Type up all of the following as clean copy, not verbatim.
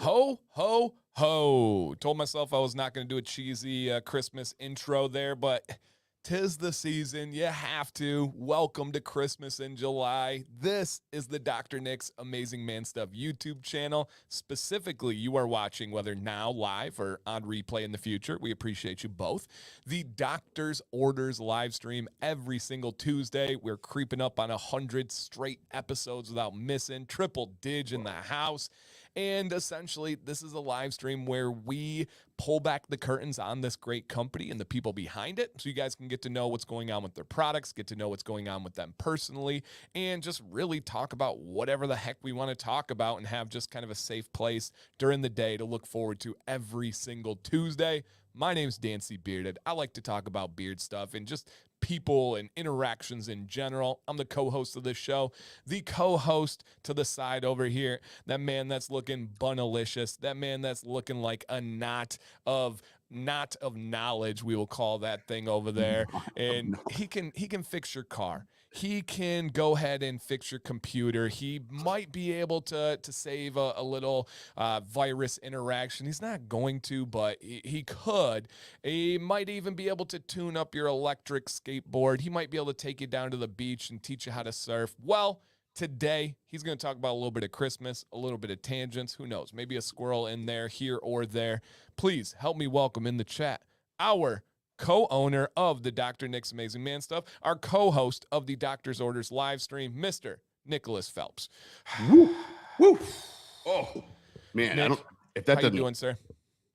Ho, ho, ho. Told myself I was not going to do a cheesy Christmas intro there, but 'tis the season. You have to. Welcome to Christmas in July. This is the Dr. Nick's Amazing Man Stuff YouTube channel. Specifically, you are watching, whether now live or on replay in the future. We appreciate you both. The Doctor's Orders live stream every single Tuesday. We're creeping up on 100 straight episodes without missing. Triple dig in the house. And essentially, this is a live stream where we pull back the curtains on this great company and the people behind it so you guys can get to know what's going on with their products, get to know what's going on with them personally, and just really talk about whatever the heck we want to talk about and have just kind of a safe place during the day to look forward to every single Tuesday. My name's Dancy Bearded. I like to talk about beard stuff and just people and interactions in general. I'm the co-host of this show, the co-host to the side over here, that man that's looking bunalicious, that man that's looking like a knot of knowledge, we will call that thing over there. And he can fix your car. He can go ahead and fix your computer. He might be able to save a little virus interaction. He's not going to, but he could. He might even be able to tune up your electric skateboard. He might be able to take you down to the beach and teach you how to surf. Well, today, he's going to talk about a little bit of Christmas, a little bit of tangents. Who knows? Maybe a squirrel in there, here or there. Please help me welcome in the chat our co-owner of the Dr. Nick's Amazing Man Stuff, our co-host of the Doctor's Orders live stream, Mr. Nicholas Phelps. Woo, woo. Oh, man. Nick, how you doing, sir?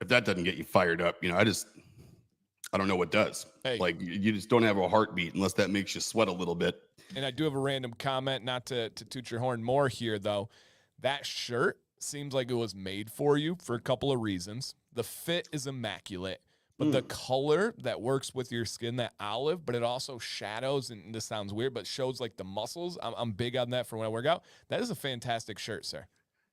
If that doesn't get you fired up, I don't know what does. Hey. Like, you just don't have a heartbeat unless that makes you sweat a little bit. And I do have a random comment, not to toot your horn more here, though. That shirt seems like it was made for you for a couple of reasons. The fit is immaculate, but the color that works with your skin, that olive, but it also shadows, and this sounds weird, but shows like the muscles. I'm big on that for when I work out. That is a fantastic shirt, sir.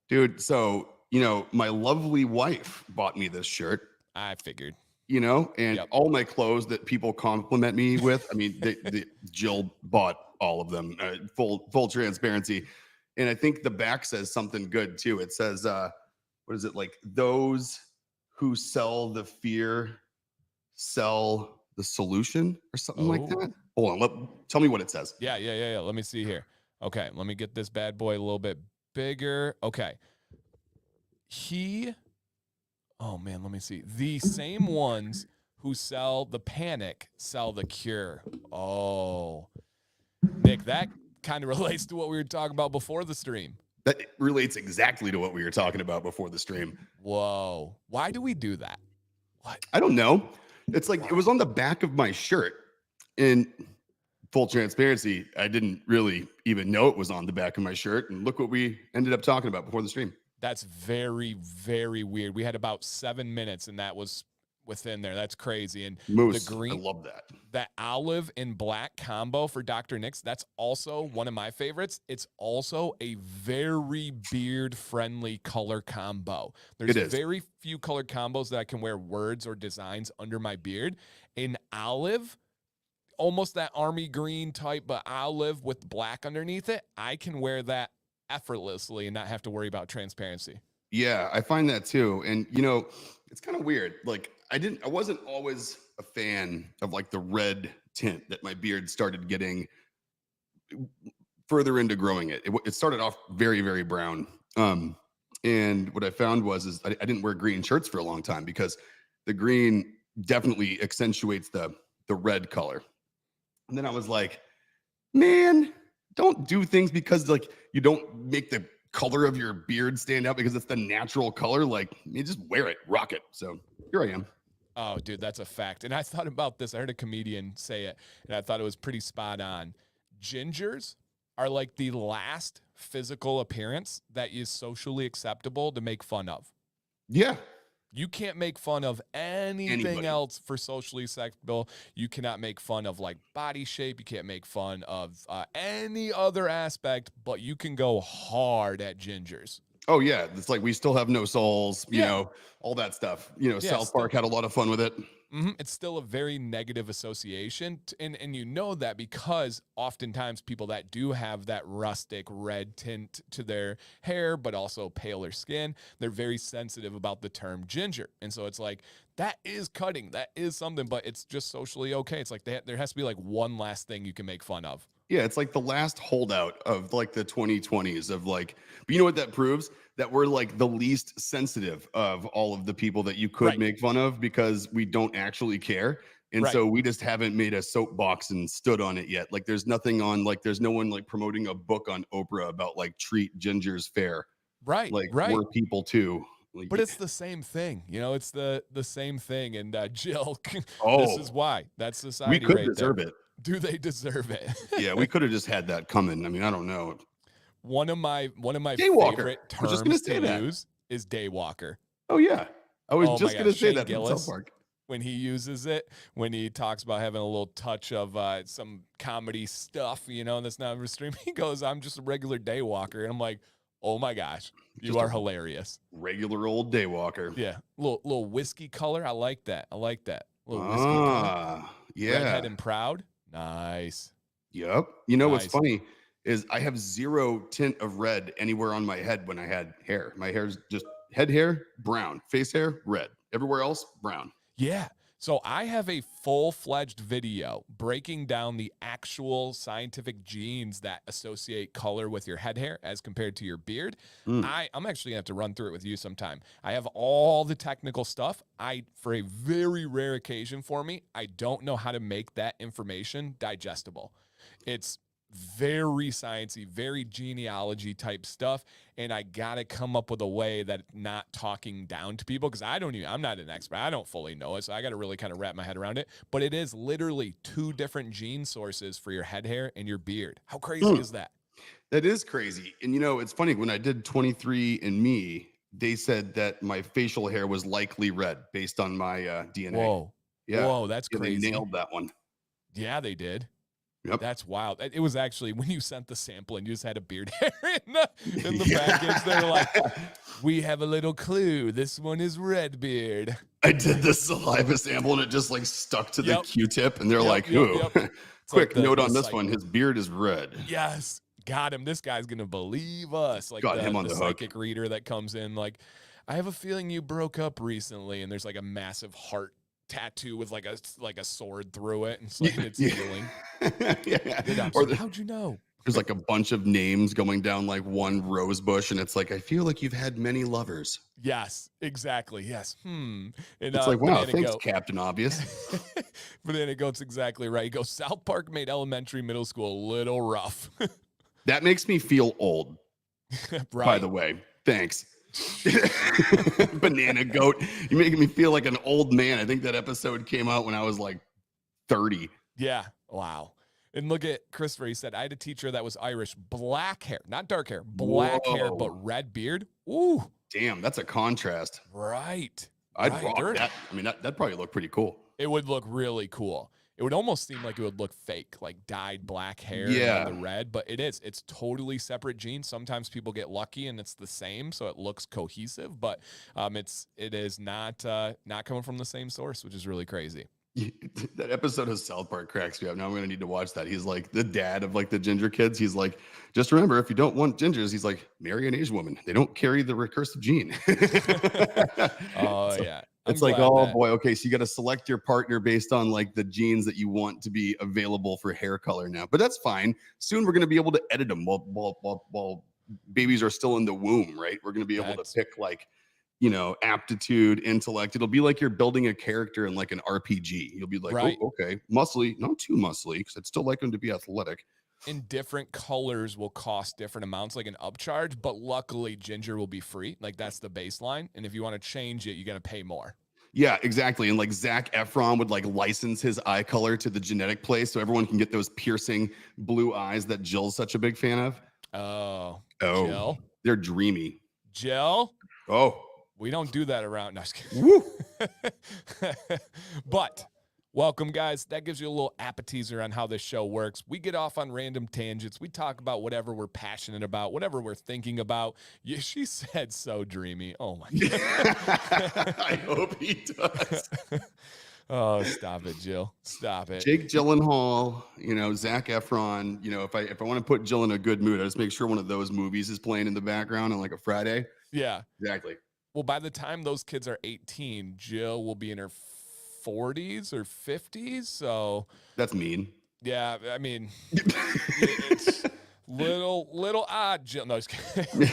Dude, so, my lovely wife bought me this shirt. I figured. And all my clothes that people compliment me with, Jill bought all of them, full transparency. And I think the back says something good too. It says, what is it, like, those who sell the fear sell the solution or something like that. Hold on, tell me what it says. Yeah. Let me see here. Okay, let me get this bad boy a little bit bigger. Okay. Oh man, let me see. The same ones who sell the panic sell the cure. Oh, Nick, that kind of relates to what we were talking about before the stream. That relates exactly to what we were talking about before the stream. Whoa. Why do we do that? What? I don't know. It's like, it was on the back of my shirt. In full transparency, I didn't really even know it was on the back of my shirt. And look what we ended up talking about before the stream. That's very, very weird. We had about 7 minutes, and that was within there. That's crazy. And Moose, the green, I love that. That olive and black combo for Dr. Nick's, that's also one of my favorites. It's also a very beard-friendly color combo. There's very few color combos that I can wear words or designs under my beard. In olive, almost that army green type, but olive with black underneath it, I can wear that effortlessly and not have to worry about transparency. Yeah, I find that too. And it's kind of weird. Like, I wasn't always a fan of like the red tint that my beard started getting further into growing it. It started off very, very brown. And what I found was I didn't wear green shirts for a long time because the green definitely accentuates the red color. And then I was like, man, don't do things because like you don't make the color of your beard stand out because it's the natural color. Like, you just wear it, rock it. So here I am. Oh, dude, that's a fact. And I thought about this. I heard a comedian say it, and I thought it was pretty spot on. Gingers are like the last physical appearance that is socially acceptable to make fun of. Yeah. You can't make fun of anything else for socially acceptable. You cannot make fun of like body shape. You can't make fun of any other aspect, but you can go hard at gingers. Oh yeah, it's like we still have no souls, you know, all that stuff. South Park had a lot of fun with it. It's still a very negative association. And you know that because oftentimes people that do have that rustic red tint to their hair, but also paler skin, they're very sensitive about the term ginger. And so it's like, that is cutting. That is something, but it's just socially okay. It's like there has to be like one last thing you can make fun of. Yeah, it's like the last holdout of like the 2020s of like, but you know what that proves? That we're like the least sensitive of all of the people that you could Right. make fun of because we don't actually care. And Right. so we just haven't made a soapbox and stood on it yet. Like there's nothing on, like there's no one like promoting a book on Oprah about like treat gingers fair. Right. Like Right. we're people too. Like, But it's the same thing, it's the same thing. And Jill, this is oh, why that's we society could right deserve there. it. Do they deserve it? Yeah, we could have just had that coming. I mean, I don't know. One of my Daywalker. favorite I was just gonna terms say to that. use is daywalker. Oh yeah, I was Oh my just gonna gosh, say Shane that from South Gillis, Park. when he uses it, when he talks about having a little touch of some comedy stuff, that's not stream. He goes, "I'm just a regular daywalker," and I'm like, "Oh my gosh, you Just are a hilarious." regular old daywalker. Yeah, little whiskey color. I like that. Little whiskey color. Yeah. Redhead and proud. Nice. Yep. You know what's Nice. funny is I have zero tint of red anywhere on my head when I had hair. My hair's just head hair, brown. Face hair, red. Everywhere else, brown. Yeah. So I have a full-fledged video breaking down the actual scientific genes that associate color with your head hair as compared to your beard. Mm. I'm actually gonna have to run through it with you sometime. I have all the technical stuff. For a very rare occasion for me, I don't know how to make that information digestible. It's very sciencey, very genealogy type stuff, and I gotta come up with a way that not talking down to people, because I'm not an expert. I don't fully know it, so I gotta really kind of wrap my head around it. But it is literally 2 different gene sources for your head hair and your beard. How crazy is that? That is crazy. And it's funny, when I did 23andMe, they said that my facial hair was likely red based on my DNA. Whoa. Yeah. Whoa, that's crazy. They nailed that one. Yeah, they did. Yep. That's wild. It was actually when you sent the sample and you just had a beard hair in the package. They're like, "We have a little clue. This one is red beard." I did the saliva sample and it just like stuck to the Q-tip, and they're like, "Ooh." Quick like note on this one: his beard is red. Yes, got him. This guy's gonna believe us. Like got him on the psychic reader that comes in. Like, "I have a feeling you broke up recently," and there's like a massive heart tattoo with like a sword through it, and it's healing. Yeah. How'd you know? There's like a bunch of names going down like one rose bush, and it's like, "I feel like you've had many lovers." Yes, exactly. Yes. And it's like, wow, thanks, Captain Obvious. Banana Goat's exactly right. He goes, "South Park made elementary, middle school a little rough." That makes me feel old. Right? By the way, thanks. Banana Goat, you're making me feel like an old man. I think that episode came out when I was like 30. Yeah. Wow. And look at Christopher. He said, "I had a teacher that was Irish, black hair, not dark hair, black hair, but red beard." Ooh. Damn, that's a contrast. Right. I'd rock that. I mean, that'd probably look pretty cool. It would look really cool. It would almost seem like it would look fake, like dyed black hair and the red, but it's totally separate genes. Sometimes people get lucky and it's the same, so it looks cohesive, but it is not coming from the same source, which is really crazy. That episode of South Park cracks me up. Now I'm gonna need to watch that. He's like the dad of like the ginger kids. He's like, "Just remember, if you don't want gingers," he's like, "marry an Asian woman. They don't carry the recursive gene." Oh yeah. It's like, oh boy, okay, so you got to select your partner based on like the genes that you want to be available for hair color now. But that's fine. Soon we're going to be able to edit them while babies are still in the womb, right? We're going to be able to pick like, aptitude, intellect. It'll be like you're building a character in like an RPG. You'll be like, "Oh, okay, muscly, not too muscly, because I'd still like them to be athletic." And different colors will cost different amounts, like an upcharge, but luckily ginger will be free. Like that's the baseline. And if you want to change it, you got to pay more. Yeah, exactly. And like Zac Efron would like license his eye color to the genetic place so everyone can get those piercing blue eyes that Jill's such a big fan of. Oh, Jill? They're dreamy. Jill? Oh. We don't do that around. No, Woo. But welcome, guys. That gives you a little appetizer on how this show works. We get off on random tangents. We talk about whatever we're passionate about, whatever we're thinking about. Yeah, she said so dreamy. Oh, my God. I hope he does. Oh, stop it, Jill. Stop it. Jake Gyllenhaal, Zac Efron. If I want to put Jill in a good mood, I just make sure one of those movies is playing in the background on like a Friday. Yeah. Exactly. Well, by the time those kids are 18, Jill will be in her 40s or 50s. So, That's mean. yeah, I mean, it's little odd, Jill. No, just kidding.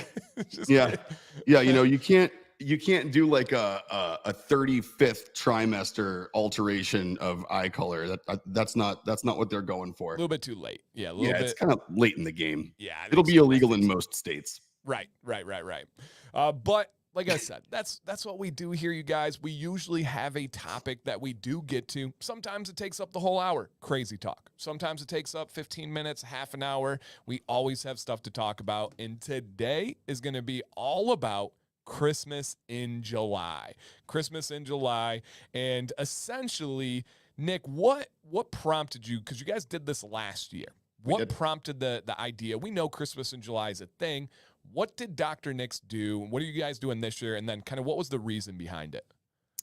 Just Yeah. kidding. Yeah. You can't do like a 35th trimester alteration of eye color. That's not what they're going A for. little bit too late. Yeah, a little Yeah, bit. it's kind of late in the game. Yeah, I It'll think be so. illegal in most states. Right. But like I said, that's what we do here, you guys. We usually have a topic that we do get to. Sometimes it takes up the whole hour, crazy talk. Sometimes it takes up 15 minutes, half an hour. We always have stuff to talk about. And today is going to be all about Christmas in July. Christmas in July. And essentially, Nick, what prompted you? Because you guys did this last year. What prompted the idea? We know Christmas in July is a thing. What did Dr. Nick's do? What are you guys doing this year? And then kind of what was the reason behind it?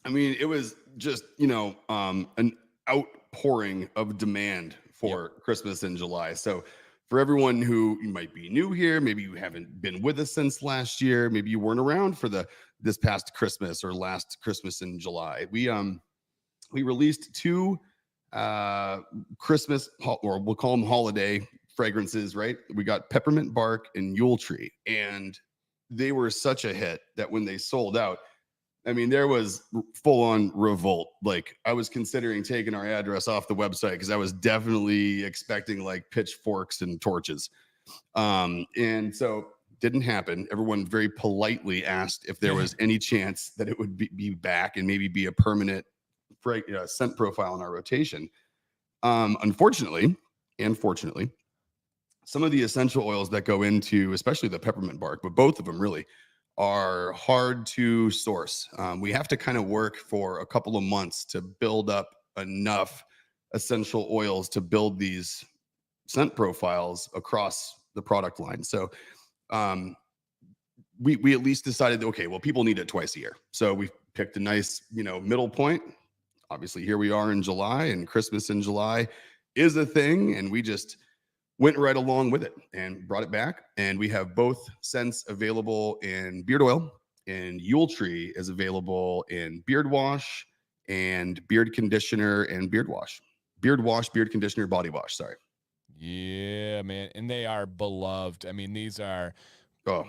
I mean, it was just, an outpouring of demand for Christmas in July. So for everyone who might be new here, maybe you haven't been with us since last year, maybe you weren't around for this past Christmas or last Christmas in July. We released two Christmas, or we'll call them holiday fragrances, right? We got peppermint bark and Yule tree, and they were such a hit that when they sold out, I mean, there was full on revolt. Like, I was considering taking our address off the website because I was definitely expecting like pitchforks and torches. And so didn't happen. Everyone very politely asked if there was any chance that it would be back and maybe be a permanent scent profile in our rotation. Unfortunately, and fortunately, some of the essential oils that go into, especially the peppermint bark, but both of them really are hard to source. We have to kind of work for a couple of months to build up enough essential oils to build these scent profiles across the product line. So we at least decided, okay, well, people need it twice a year. So we picked a nice, middle point. Obviously, here we are in July, and Christmas in July is a thing, and we just went right along with it and brought it back. And we have both scents available in beard oil, and Yule tree is available in beard wash and beard conditioner and beard wash. Beard wash, beard conditioner, body wash. Sorry. Yeah, man. And they are beloved. I mean, these are Oh,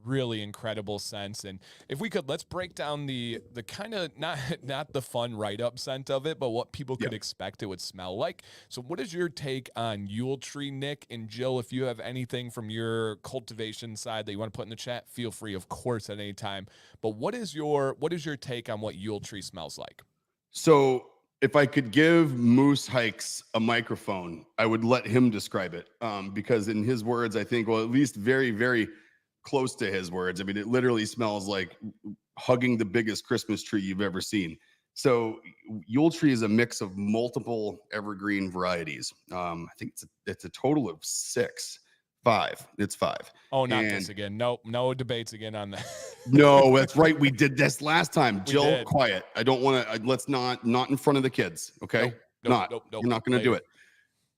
really incredible scents. And if we could, let's break down the kind of not the fun write-up scent of it, but what people could expect it would smell like. So what is your take on Yule tree, Nick? And Jill, if you have anything from your cultivation side that you want to put in the chat, feel free, of course, at any time. But what is your take on what Yule tree smells like? So if I could give Moose Hikes a microphone, I would let him describe it. Because in his words, I think, well, at least very, very close to his words. I mean, it literally smells like hugging the biggest Christmas tree you've ever seen. So Yule tree is a mix of multiple evergreen varieties. I think it's a total of five. It's five. Oh, not this again. Nope, no debates again on that. No, that's right. We did this last time. Jill, did. quiet. I don't want to. Let's not in front of the kids. Okay, Nope. We're not going to do it.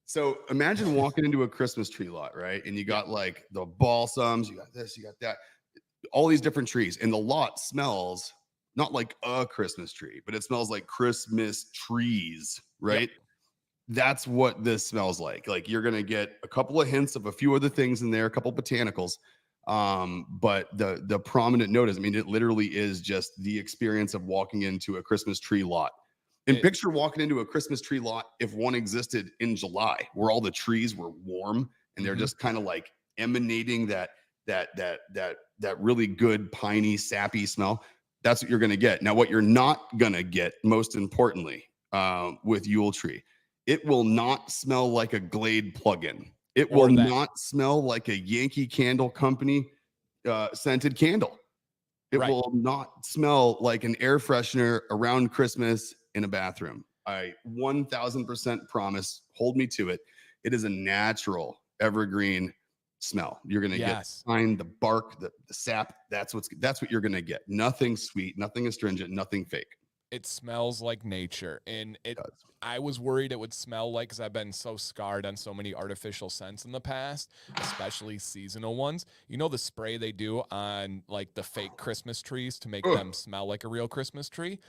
So imagine walking into a Christmas tree lot, right? And you got like the balsams, you got this, you got that, all these different trees. And the lot smells not like a Christmas tree, but it smells like Christmas trees, right? Yep. That's what this smells like. Like, you're going to get a couple of hints of a few other things in there, a couple botanicals. But the prominent note is, I mean, it literally is just the experience of walking into a Christmas tree lot. And picture walking into a Christmas tree lot if one existed in July, where all the trees were warm and they're just kind of like emanating that really good piney, sappy smell. That's what you're going to get. Now, what you're not going to get, most importantly, with Yule tree, it will not smell like a Glade plugin. It will not smell like a Yankee Candle Company scented candle. It will not smell like an air freshener around Christmas in a bathroom. I 1000% promise, hold me to it. It is a natural evergreen smell. You're going to get the bark, the sap. That's what you're going to get. Nothing sweet, nothing astringent, nothing fake. It smells like nature, and It does. I was worried it would smell like, because I've been so scarred on so many artificial scents in the past, especially seasonal ones. You know the spray they do on like the fake Christmas trees to make Ugh. them smell like a real Christmas tree?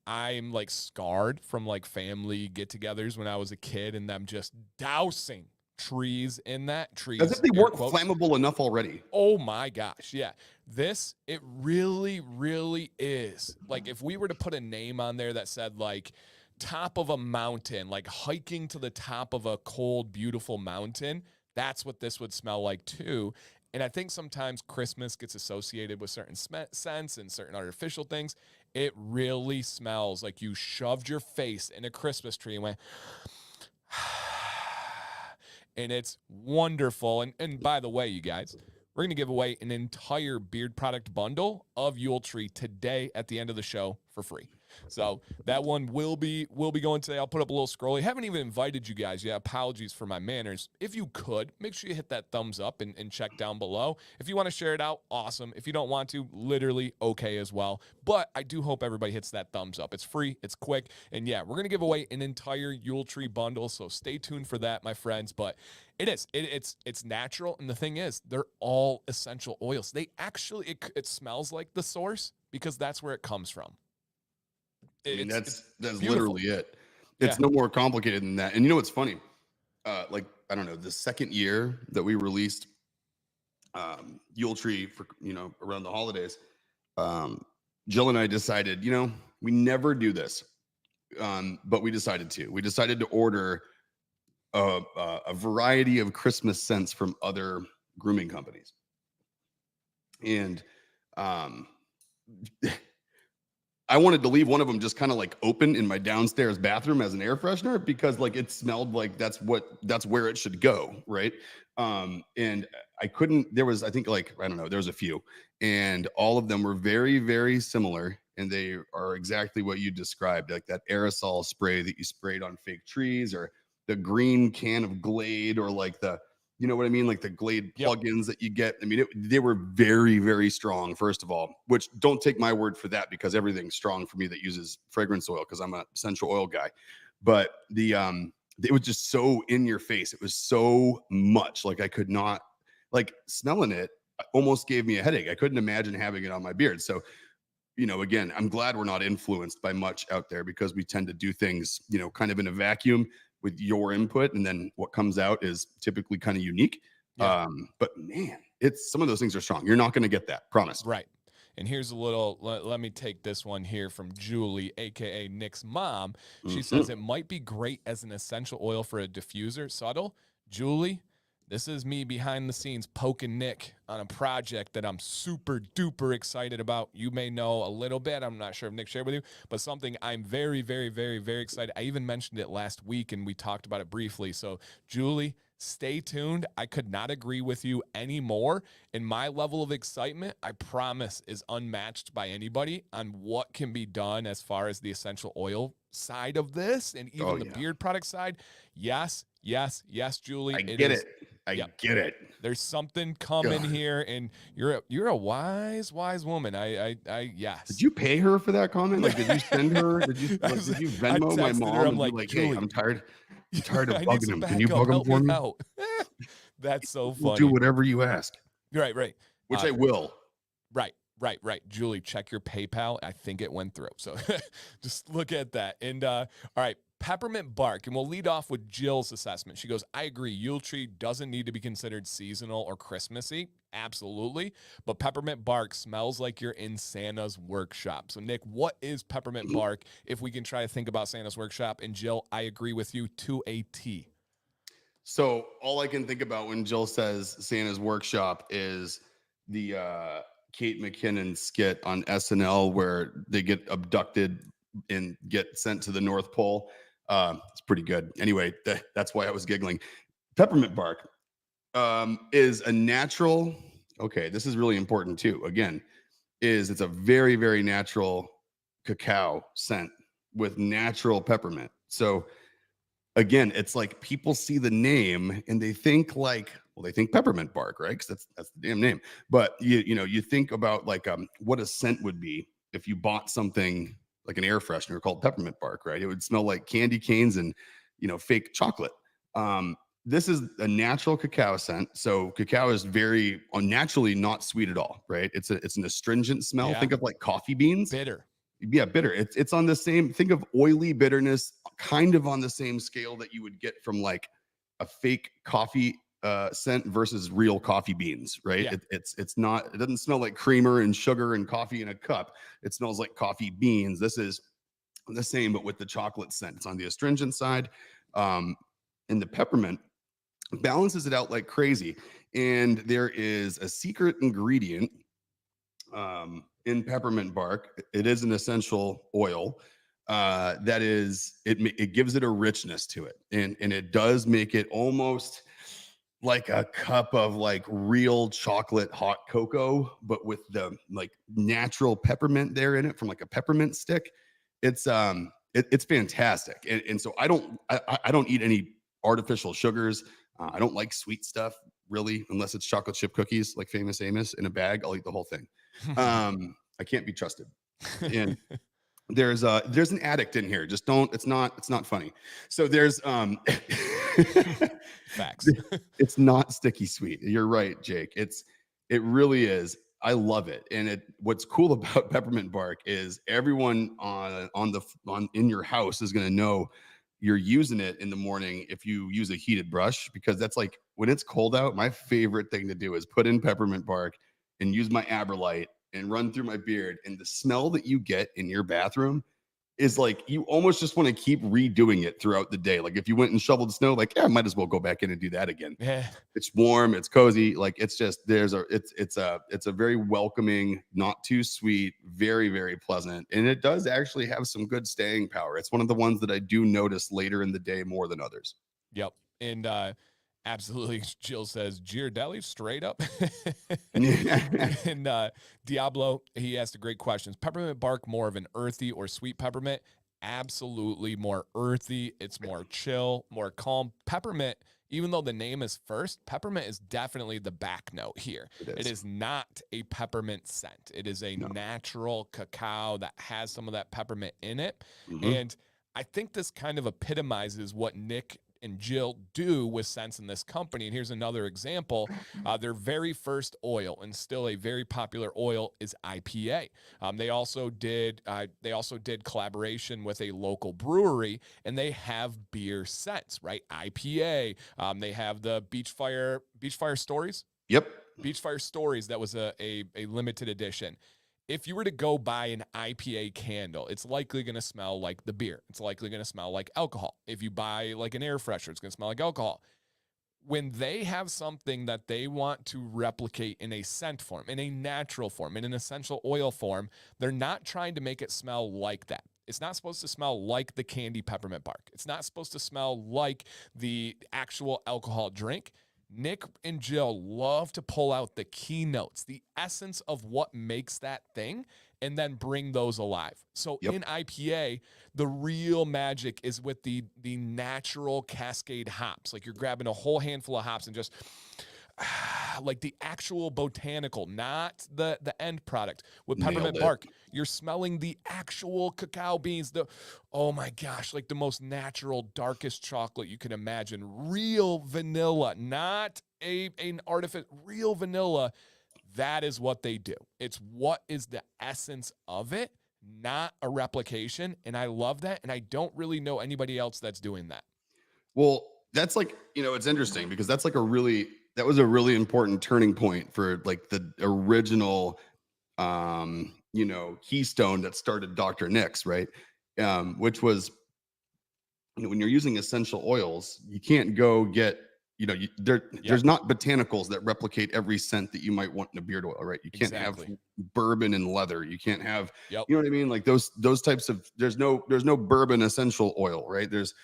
I'm like scarred from like family get-togethers when I was a kid and them just dousing trees in that, As if trees they air weren't quotes. flammable enough already. Oh my gosh. Yeah. This, it really, really is. Like, if we were to put a name on there that said, like, top of a mountain, like hiking to the top of a cold, beautiful mountain, that's what this would smell like too. And I think sometimes Christmas gets associated with certain scents and certain artificial things. It really smells like you shoved your face in a Christmas tree and went, and it's wonderful. And by the way, you guys, we're going to give away an entire beard product bundle of Yule Tree today at the end of the show for free. So that one will be going today. I'll put up a little scroll. I haven't even invited you guys yet. Apologies for my manners. If you could, make sure you hit that thumbs up and check down below. If you want to share it out, awesome. If you don't want to, literally okay as well. But I do hope everybody hits that thumbs up. It's free, it's quick, and yeah, we're going to give away an entire Yule Tree bundle, so stay tuned for that, my friends. But it's natural, and the thing is, they're all essential oils. They actually, it smells like the source because that's where it comes from. I mean, that's beautiful. literally it. It's no more complicated than that. And you know what's funny? Like, I don't know, the second year that we released Yule Tree for, around the holidays, Jill and I decided, we never do this. But we decided to. We decided to order a variety of Christmas scents from other grooming companies. And I wanted to leave one of them just kind of like open in my downstairs bathroom as an air freshener because like it smelled like that's where it should go, right? And I couldn't. There was, I think, like, I don't know, there was a few, and all of them were very, very similar, and they are exactly what you described, like that aerosol spray that you sprayed on fake trees, or the green can of Glade, or like the, you know what I mean? Like the Glade plugins that you get. I mean, they were very, very strong, first of all, which don't take my word for that because everything's strong for me that uses fragrance oil because I'm an essential oil guy. But it was just so in your face. It was so much like I could not, like, smelling it almost gave me a headache. I couldn't imagine having it on my beard. So, again, I'm glad we're not influenced by much out there because we tend to do things, kind of in a vacuum with your input, and then what comes out is typically kind of unique. But man, some of those things are strong. You're not going to get that, promise. Right. And here's a little, let me take this one here from Julie, aka Nick's mom. She says it might be great as an essential oil for a diffuser. Subtle. Julie, this is me behind the scenes poking Nick on a project that I'm super duper excited about. You may know a little bit. I'm not sure if Nick shared with you, but something I'm very, very, very, very excited. I even mentioned it last week and we talked about it briefly. So Julie, stay tuned. I could not agree with you anymore. And my level of excitement, I promise, is unmatched by anybody on what can be done as far as the essential oil side of this and even the beard product side. Yes, Julie. I get it. I get it. There's something coming here, and you're a wise woman. I yes. Did you pay her for that comment? Like, did you send her? Did you Venmo my mom? Her, I'm and like, be like, Julie, hey, I'm tired of bugging him. Can you bug him for me? Out. That's so funny. We'll do whatever you ask. Right. Which I will. Right. Julie, check your PayPal. I think it went through. So just look at that. And all right, peppermint bark. And we'll lead off with Jill's assessment. She goes, I agree. Yule Tree doesn't need to be considered seasonal or Christmassy. Absolutely. But peppermint bark smells like you're in Santa's workshop. So Nick, what is peppermint bark if we can try to think about Santa's workshop? And Jill, I agree with you to a T. So all I can think about when Jill says Santa's workshop is the Kate McKinnon skit on SNL where they get abducted and get sent to the North Pole. It's pretty good. Anyway, that's why I was giggling. Peppermint bark is a natural. Okay, this is really important too. Again, it's a very, very natural cacao scent with natural peppermint. So again, it's like people see the name and they think they think peppermint bark, right? Because that's the damn name. But you think about like what a scent would be if you bought something like an air freshener called peppermint bark, right? It would smell like candy canes and, fake chocolate. This is a natural cacao scent. So cacao is very unnaturally not sweet at all, right? It's an astringent smell. Yeah. Think of like coffee beans. Bitter. Yeah, bitter. It's on the same, think of oily bitterness, kind of on the same scale that you would get from like a fake coffee scent versus real coffee beans, right? Yeah. It's not, it doesn't smell like creamer and sugar and coffee in a cup. It smells like coffee beans. This is the same, but with the chocolate scent. It's on the astringent side. And the peppermint balances it out like crazy. And there is a secret ingredient in peppermint bark. It is an essential oil that is it gives it a richness to it, and it does make it almost like a cup of like real chocolate hot cocoa, but with the like natural peppermint there in it from like a peppermint stick. It's fantastic, and so I don't eat any artificial sugars. I don't like sweet stuff really, unless it's chocolate chip cookies like Famous Amos in a bag. I'll eat the whole thing. I can't be trusted. And there's an addict in here. Just don't. It's not funny. So there's Facts. it's not sticky sweet. You're right, Jake. It really is. I love it. And what's cool about peppermint bark is everyone in your house is going to know you're using it in the morning if you use a heated brush, because that's like when it's cold out, my favorite thing to do is put in peppermint bark and use my Aberlite and run through my beard. And the smell that you get in your bathroom is like, you almost just want to keep redoing it throughout the day. Like if you went and shoveled snow, like, yeah, I might as well go back in and do that again. Yeah. It's warm, it's cozy. Like it's just, it's a very welcoming, not too sweet, very, very pleasant. And it does actually have some good staying power. It's one of the ones that I do notice later in the day more than others. Yep. And absolutely, Jill says Ghirardelli straight up. And Diablo, he asked a great question. Is peppermint bark more of an earthy or sweet peppermint? Absolutely more earthy. It's more chill, more calm. Peppermint, even though the name is first, peppermint is definitely the back note here. It is not a peppermint scent. It is a natural cacao that has some of that peppermint in it. Mm-hmm. And I think this kind of epitomizes what Nick and Jill do with scents in this company. And here's another example. Their very first oil, and still a very popular oil, is IPA. They also did collaboration with a local brewery, and they have beer scents, right? IPA. They have the Beachfire Stories. Yep. Beachfire Stories. That was a limited edition. If you were to go buy an IPA candle, it's likely going to smell like the beer. It's likely going to smell like alcohol. If you buy like an air freshener, it's going to smell like alcohol. When they have something that they want to replicate in a scent form, in a natural form, in an essential oil form, they're not trying to make it smell like that. It's not supposed to smell like the candy peppermint bark. It's not supposed to smell like the actual alcohol drink. Nick and Jill love to pull out the keynotes, the essence of what makes that thing, and then bring those alive. So in IPA, the real magic is with the natural cascade hops. Like you're grabbing a whole handful of hops and just like the actual botanical, not the end product. With peppermint bark, you're smelling the actual cacao beans. Oh my gosh, like the most natural, darkest chocolate you can imagine. Real vanilla, not an artificial, real vanilla. That is what they do. It's what is the essence of it, not a replication. And I love that. And I don't really know anybody else that's doing that. Well, that's like, it's interesting because that was a really important turning point for like the original, keystone that started Dr. Nick's, right? Which was, when you're using essential oils, you can't go get, there's not botanicals that replicate every scent that you might want in a beard oil, right? You can't have bourbon and leather. You can't have, you know what I mean? Like those types of, there's no bourbon essential oil, right? There's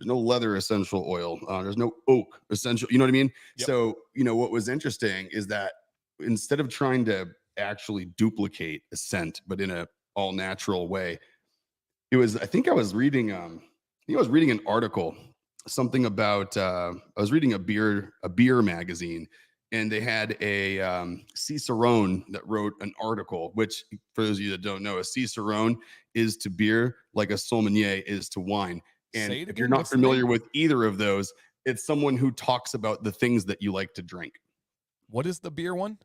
no leather essential oil. There's no oak essential. You know what I mean? So, what was interesting is that instead of trying to actually duplicate a scent, but in a all natural way, I think I was reading an article, something about, I was reading a beer magazine, and they had a cicerone that wrote an article. Which, for those of you that don't know, a cicerone is to beer like a sommelier is to wine. And Say it if you're again. not What's the name? familiar with either of those, it's someone who talks about the things that you like to drink. What is the beer one?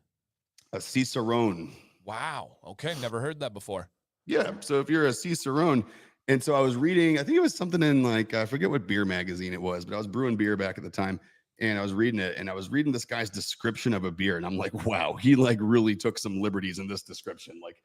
A cicerone. Wow. Okay. Never heard that before. Yeah. So if you're a cicerone, and so I was reading, I think it was something in like, I forget what beer magazine it was, but I was brewing beer back at the time, and I was reading it, and I was reading this guy's description of a beer, and I'm like, wow, he like really took some liberties in this description. Like,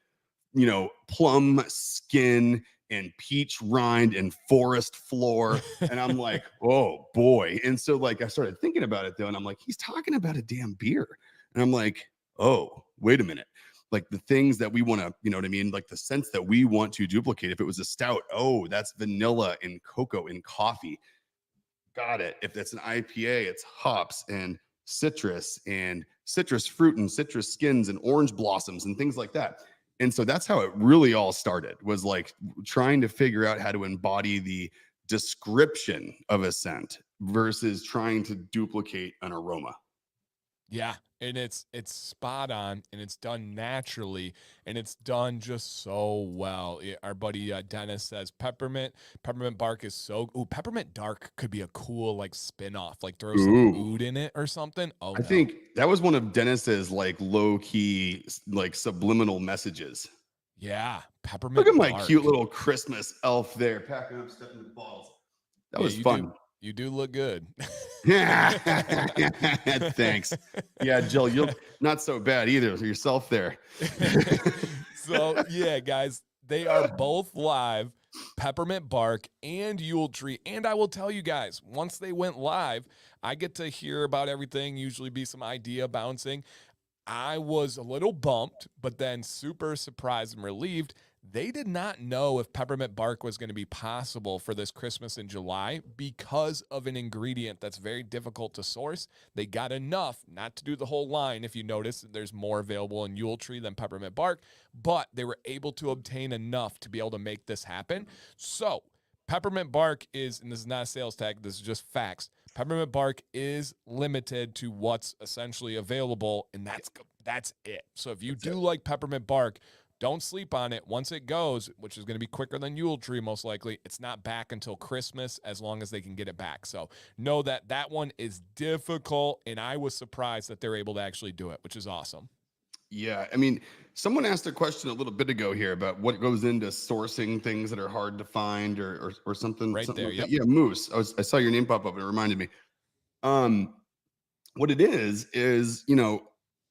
plum skin and peach rind and forest floor. And I'm like, oh boy. And so like I started thinking about it though, and I'm like, he's talking about a damn beer. And I'm like, oh, wait a minute. Like the things that we want to, you know what I mean? Like the sense that we want to duplicate. If it was a stout, oh, that's vanilla and cocoa and coffee. Got it. If it's an IPA, it's hops and citrus fruit and citrus skins and orange blossoms and things like that. And so that's how it really all started, was like trying to figure out how to embody the description of a scent versus trying to duplicate an aroma. Yeah, and it's spot on, and it's done naturally, and it's done just so well. Our buddy Dennis says peppermint bark is so. Ooh, peppermint dark could be a cool like spin-off, like throw some Ooh. oud in it or something. Oh I no. think that was one of Dennis's like low key, like subliminal messages. Yeah, Look at peppermint my cute bark. little Christmas elf there, packing up stuff in the balls. That Yeah, was fun. you do look good. Thanks. Yeah, Jill, you're not so bad either yourself there. So yeah, guys, they are both live. Peppermint Bark and Yule Tree. And I will tell you guys, once they went live, I get to hear about everything, usually be some idea bouncing. I was a little bumped, but then super surprised and relieved. They did not know if peppermint bark was going to be possible for this Christmas in July because of an ingredient that's very difficult to source. They got enough not to do the whole line. If you notice, there's more available in Yule Tree than peppermint bark, but they were able to obtain enough to be able to make this happen. So, peppermint bark is, and this is not a sales tag, this is just facts. Peppermint bark is limited to what's essentially available, and that's it. So if you do like peppermint bark, don't sleep on it. Once it goes, which is going to be quicker than Yule Tree most likely, it's not back until Christmas as long as they can get it back. So know that that one is difficult, and I was surprised that they're able to actually do it, which is awesome. Yeah, I mean, someone asked a question a little bit ago here about what goes into sourcing things that are hard to find or something, Right something there, like yep. that. Yeah, Moose. I saw your name pop up. It reminded me. Um, what it is,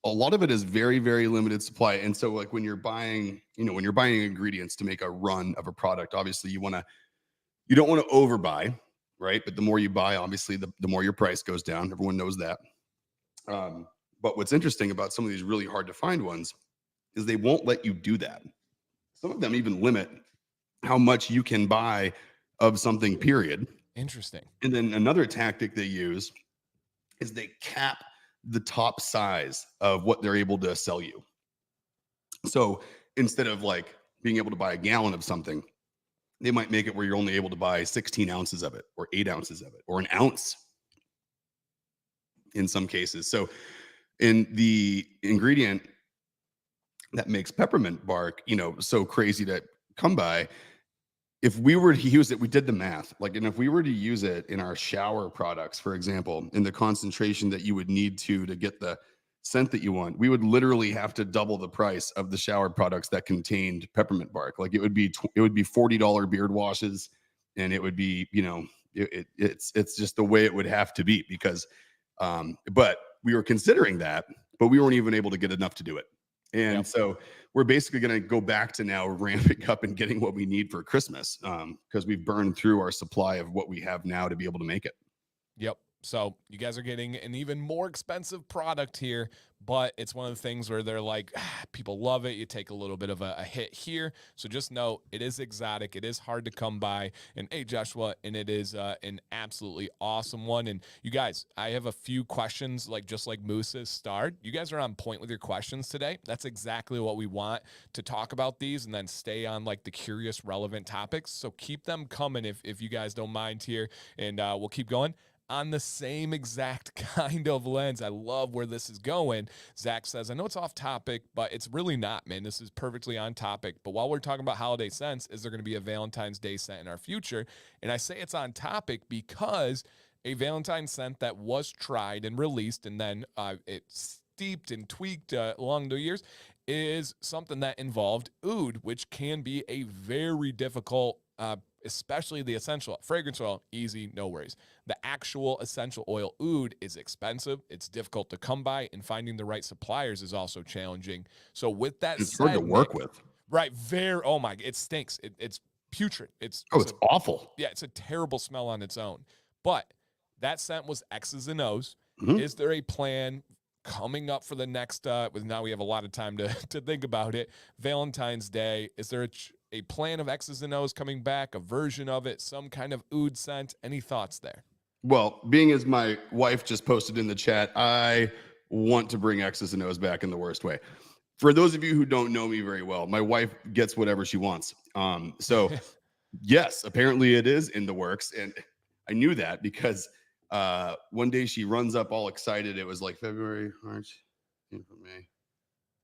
a lot of it is very, very limited supply. And so like when you're buying, when you're buying ingredients to make a run of a product, obviously you don't want to overbuy, right? But the more you buy, obviously the more your price goes down. Everyone knows that. But what's interesting about some of these really hard to find ones is they won't let you do that. Some of them even limit how much you can buy of something, period. Interesting. And then another tactic they use is they cap the top size of what they're able to sell you. So instead of like being able to buy a gallon of something, they might make it where you're only able to buy 16 ounces of it or 8 ounces of it or an ounce in some cases. So in the ingredient that makes peppermint bark, so crazy to come by, if we were to use it, we did the math, like, and if we were to use it in our shower products, for example, in the concentration that you would need to get the scent that you want, we would literally have to double the price of the shower products that contained peppermint bark. Like it would be $40 beard washes, and it would be, it's just the way it would have to be because, but we were considering that, but we weren't even able to get enough to do it. And Yep. so we're basically going to go back to now ramping up and getting what we need for Christmas because we've burned through our supply of what we have now to be able to make it. Yep. So you guys are getting an even more expensive product here, but it's one of the things where they're like, people love it. You take a little bit of a hit here. So just know it is exotic. It is hard to come by. And hey, Joshua, and it is an absolutely awesome one. And you guys, I have a few questions, like just like Moose's starred. You guys are on point with your questions today. That's exactly what we want, to talk about these and then stay on like the curious, relevant topics. So keep them coming if you guys don't mind here, and we'll keep going. on the same exact kind of lens. I love where this is going. Zach says, I know it's off topic, but it's really not, man. This is perfectly on topic. But while we're talking about holiday scents, is there going to be a Valentine's Day scent in our future? And I say it's on topic because a Valentine's scent that was tried and released and then it steeped and tweaked along the years is something that involved oud, which can be a very difficult, especially the essential fragrance oil, easy, no worries. The actual essential oil oud is expensive. It's difficult to come by, and finding the right suppliers is also challenging. So with that It's said, hard to work Nick, with. right, oh my, it stinks. It's putrid. Oh, it's awful. Yeah, it's a terrible smell on its own. But that scent was X's and O's. Mhm. Is there a plan coming up for the next, with now we have a lot of time to think about it, Valentine's Day? Is there a plan of X's and O's coming back, a version of it, some kind of oud scent? Any thoughts there? Well, being as my wife just posted in the chat, I want to bring X's and O's back in the worst way. For those of you who don't know me very well, my wife gets whatever she wants. So yes, apparently it is in the works. And I knew that because one day she runs up all excited. It was like February, March, April, May.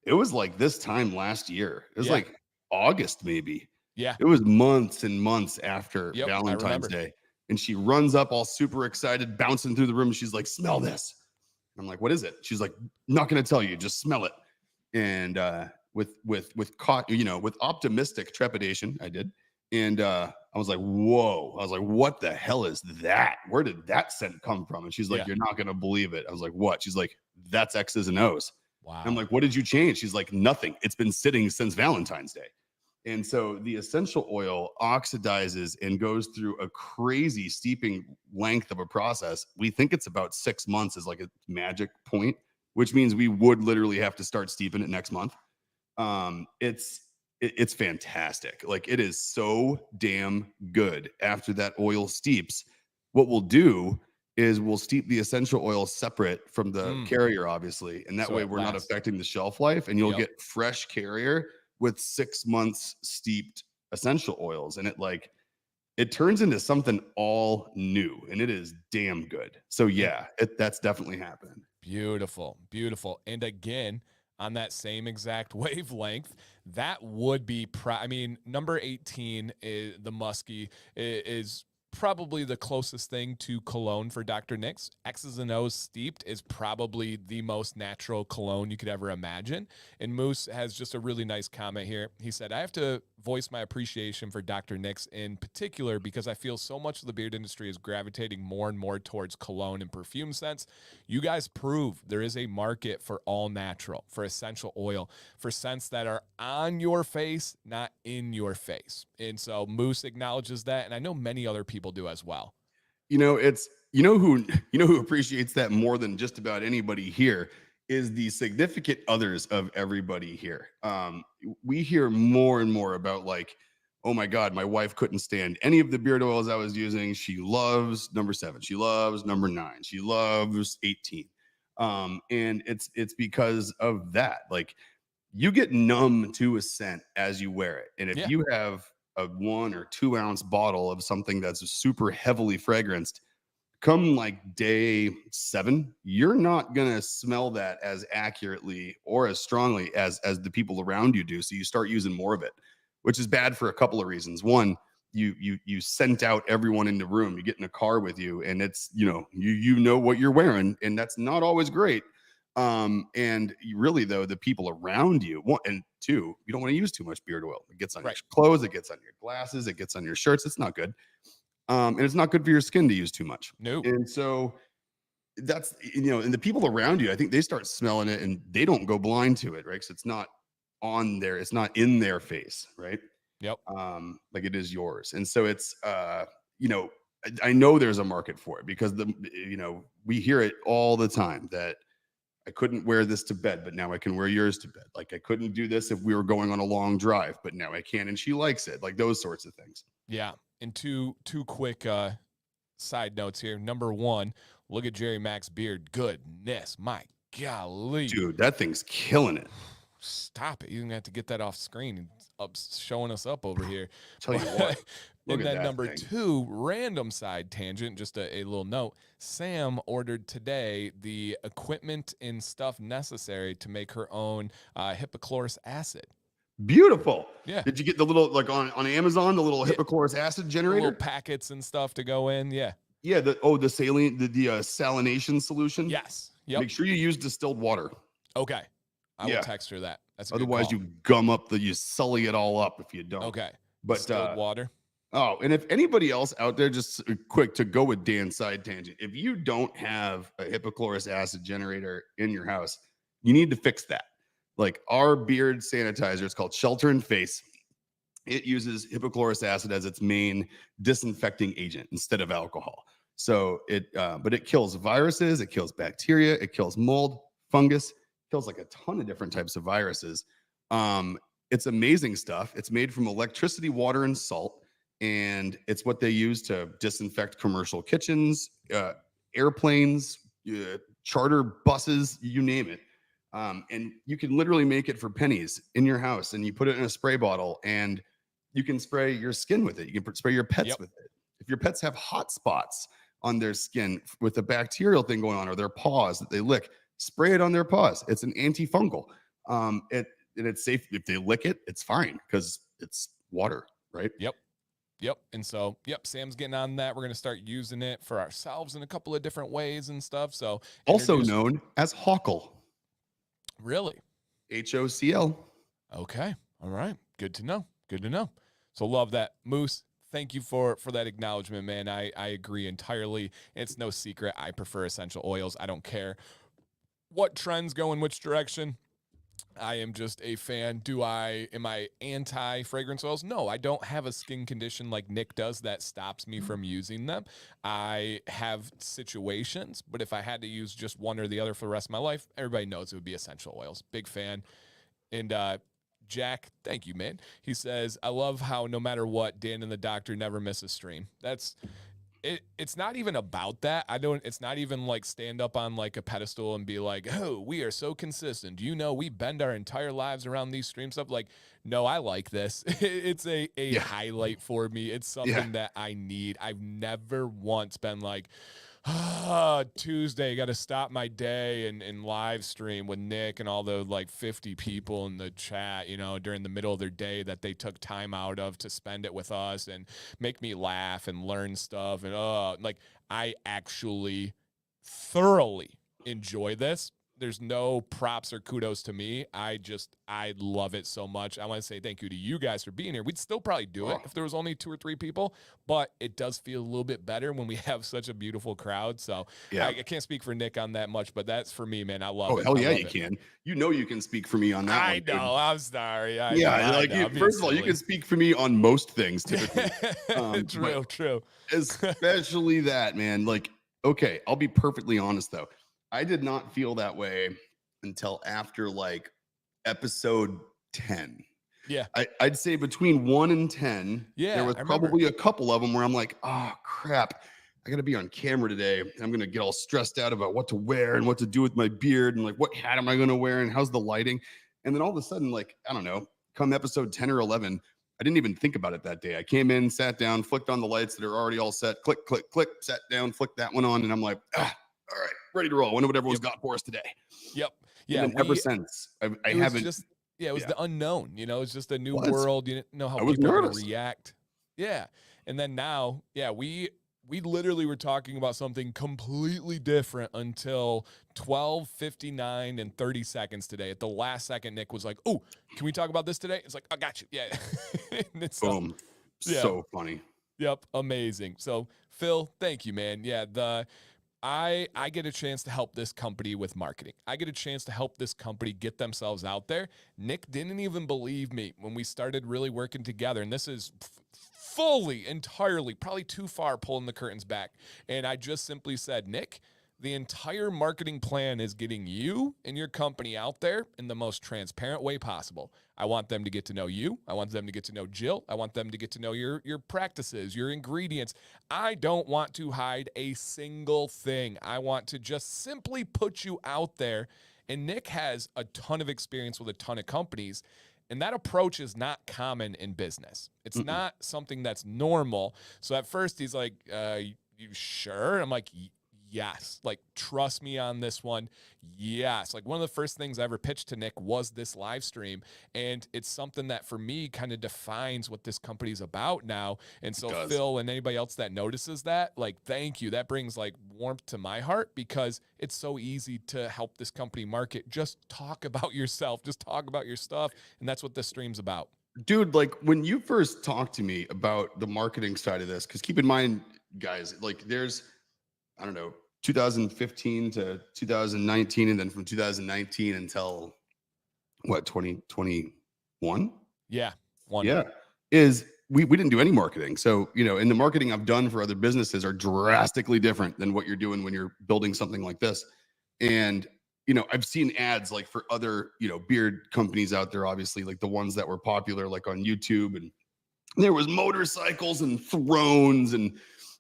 It was like this time last year. It was like August, maybe. Yeah. It was months and months after Yep, Valentine's Day. And she runs up all super excited, bouncing through the room. She's like, smell this. I'm like, what is it? She's like, not going to tell you, just smell it. And with optimistic trepidation, I did. And I was like, whoa. I was like, what the hell is that? Where did that scent come from? And she's like, you're not going to believe it. I was like, what? She's like, that's X's and O's. Wow. And I'm like, what did you change? She's like, nothing. It's been sitting since Valentine's Day. And so the essential oil oxidizes and goes through a crazy steeping length of a process. We think it's about 6 months is like a magic point, which means we would literally have to start steeping it next month. It's fantastic. Like, it is so damn good. After that oil steeps, what we'll do is we'll steep the essential oil separate from the carrier, obviously. And that way we're not affecting the shelf life, and you'll get fresh carrier with 6 months steeped essential oils. And it turns into something all new, and it is damn good. So yeah, that's definitely happening. Beautiful. And again, on that same exact wavelength, that would be, number 18 is the musky, is probably the closest thing to cologne for Dr. Nick's. X's and O's steeped is probably the most natural cologne you could ever imagine. And Moose has just a really nice comment here. He said, I have to voice my appreciation for Dr. Nick's in particular because I feel so much of the beard industry is gravitating more and more towards cologne and perfume scents. You guys prove there is a market for all natural, for essential oil, for scents that are on your face, not in your face. And so Moose acknowledges that, and I know many other people do as well. Who appreciates that more than just about anybody here is the significant others of everybody here. We hear more and more about like, oh my God, my wife couldn't stand any of the beard oils I was using. She loves number 7. She loves number 9. She loves 18. And it's because of that. Like, you get numb to a scent as you wear it. And if you have a 1 or 2 ounce bottle of something that's super heavily fragranced, come like day 7, you're not going to smell that as accurately or as strongly as the people around you do. So you start using more of it, which is bad for a couple of reasons. One, you sent out everyone in the room. You get in a car with you, and it's, you know what you're wearing, and that's not always great. And really, though, the people around you, 1 and 2, you don't want to use too much beard oil. It gets on your clothes, it gets on your glasses, it gets on your shirts. It's not good. And it's not good for your skin to use too much. No. And so that's, and the people around you, I think they start smelling it and they don't go blind to it, right? Because it's not on there, it's not in their face, right? Yep. Like it is yours. And so it's, I know there's a market for it because we hear it all the time that I couldn't wear this to bed, but now I can wear yours to bed. Like, I couldn't do this if we were going on a long drive, but now I can, and she likes it. Like, those sorts of things. Yeah. And two quick side notes here. Number 1, look at Jerry Mac's beard. Goodness, my golly. Dude, that thing's killing it. stop it. You're going to have to get that off screen and showing us up over here. Tell you what, look And at then that number thing. 2, random side tangent, just a little note. Sam ordered today the equipment and stuff necessary to make her own hypochlorous acid. Beautiful. Yeah. Did you get the little, like on Amazon, the little hypochlorous acid The little generator? packets and stuff to go in. Yeah. Yeah. The saline, the salination solution. Yes. Yep. Make sure you use distilled water. Okay. I will Yeah. text her that. That's a Otherwise, good call. you gum up you sully it all up if you don't. Okay. But Distilled water. oh, and if anybody else out there, just quick to go with Dan's side tangent, if you don't have a hypochlorous acid generator in your house, you need to fix that. Like our beard sanitizer, it's called Shelter and Face. It uses hypochlorous acid as its main disinfecting agent instead of alcohol. So but it kills viruses, it kills bacteria, it kills mold, fungus, kills like a ton of different types of viruses. It's amazing stuff. It's made from electricity, water, and salt, and it's what they use to disinfect commercial kitchens, airplanes, charter buses, you name it. And you can literally make it for pennies in your house, and you put it in a spray bottle, and you can spray your skin with it. You can spray your pets with it. If your pets have hot spots on their skin with a bacterial thing going on, or their paws that they lick, spray it on their paws. It's an antifungal. And it's safe. If they lick it, it's fine because it's water, right? Yep. And so, Sam's getting on that. We're going to start using it for ourselves in a couple of different ways and stuff. So, also known as Hockle. Really? HOCL. Okay. All right. Good to know. So love that. Moose, thank you for that acknowledgement, man. I agree entirely. It's no secret. I prefer essential oils. I don't care what trends go in which direction. I am just a fan. Am I anti fragrance oils? No, I don't have a skin condition like Nick does that stops me from using them. I have situations, but if I had to use just one or the other for the rest of my life, everybody knows it would be essential oils. Big fan. And Jack, thank you, man. He says, I love how no matter what, Dan and the doctor never miss a stream. That's it. It's not even about that. It's not even like stand up on like a pedestal and be like, oh, we are so consistent. You know, we bend our entire lives around these stream stuff. Like, no, I like this. It's a highlight for me. It's something that I need. I've never once been like, Tuesday, got to stop my day and live stream with Nick and all the like 50 people in the chat, during the middle of their day that they took time out of to spend it with us and make me laugh and learn stuff. And like I actually thoroughly enjoy this. There's no props or kudos to me. I love it so much. I want to say thank you to you guys for being here. We'd still probably do it if there was only 2 or 3 people, but it does feel a little bit better when we have such a beautiful crowd. So I can't speak for Nick on that much, but that's for me, man. I love it. Oh, hell yeah, you can. You can speak for me on that I know. Dude. I'm sorry. First of all, you can speak for me on most things typically. True. Especially that, man. Like, okay, I'll be perfectly honest though. I did not feel that way until after like episode 10. Yeah. I'd say between 1 and 10, there was probably a couple of them where I'm like, oh crap, I got to be on camera today. I'm going to get all stressed out about what to wear and what to do with my beard and like, what hat am I going to wear and how's the lighting? And then all of a sudden, like, I don't know, come episode 10 or 11, I didn't even think about it that day. I came in, sat down, flicked on the lights that are already all set, click, click, click, sat down, flicked that one on. And I'm like, all right, ready to roll. I wonder what everyone's got for us today. Yep. Yeah. And ever since, I haven't. It was the unknown. It's just a new world. You didn't know how people are going to react. Yeah. And then now, we literally were talking about something completely different until 12:59 and 30 seconds today. At the last second, Nick was like, oh, can we talk about this today? It's like, I got you. Yeah. Boom. So funny. Yep. Amazing. So, Phil, thank you, man. Yeah. I get a chance to help this company with marketing. I get a chance to help this company get themselves out there. Nick didn't even believe me when we started really working together. And this is fully, entirely, probably too far pulling the curtains back. And I just simply said, Nick, the entire marketing plan is getting you and your company out there in the most transparent way possible. I want them to get to know you. I want them to get to know Jill. I want them to get to know your practices, your ingredients. I don't want to hide a single thing. I want to just simply put you out there And Nick has a ton of experience with a ton of companies. And that approach is not common in business. It's Mm-mm. not something that's normal. So at first he's like, you sure? I'm like, yes. Like, trust me on this one. Yes. Like, one of the first things I ever pitched to Nick was this live stream. And it's something that for me kind of defines what this company's about now. And It so does. Phil and anybody else that notices that, like, thank you. That brings like warmth to my heart because it's so easy to help this company market. Just talk about yourself, just talk about your stuff. And that's what this stream's about. Dude, like when you first talked to me about the marketing side of this, because keep in mind, guys, like there's, I don't know, 2015 to 2019, and then from 2019 until what, 2021? Yeah. One. Yeah. Is we didn't do any marketing. So, you know, and the marketing I've done for other businesses are drastically different than what you're doing when you're building something like this. And, you know, I've seen ads like for other, you know, beard companies out there, obviously, like the ones that were popular, like on YouTube. And there was motorcycles and thrones and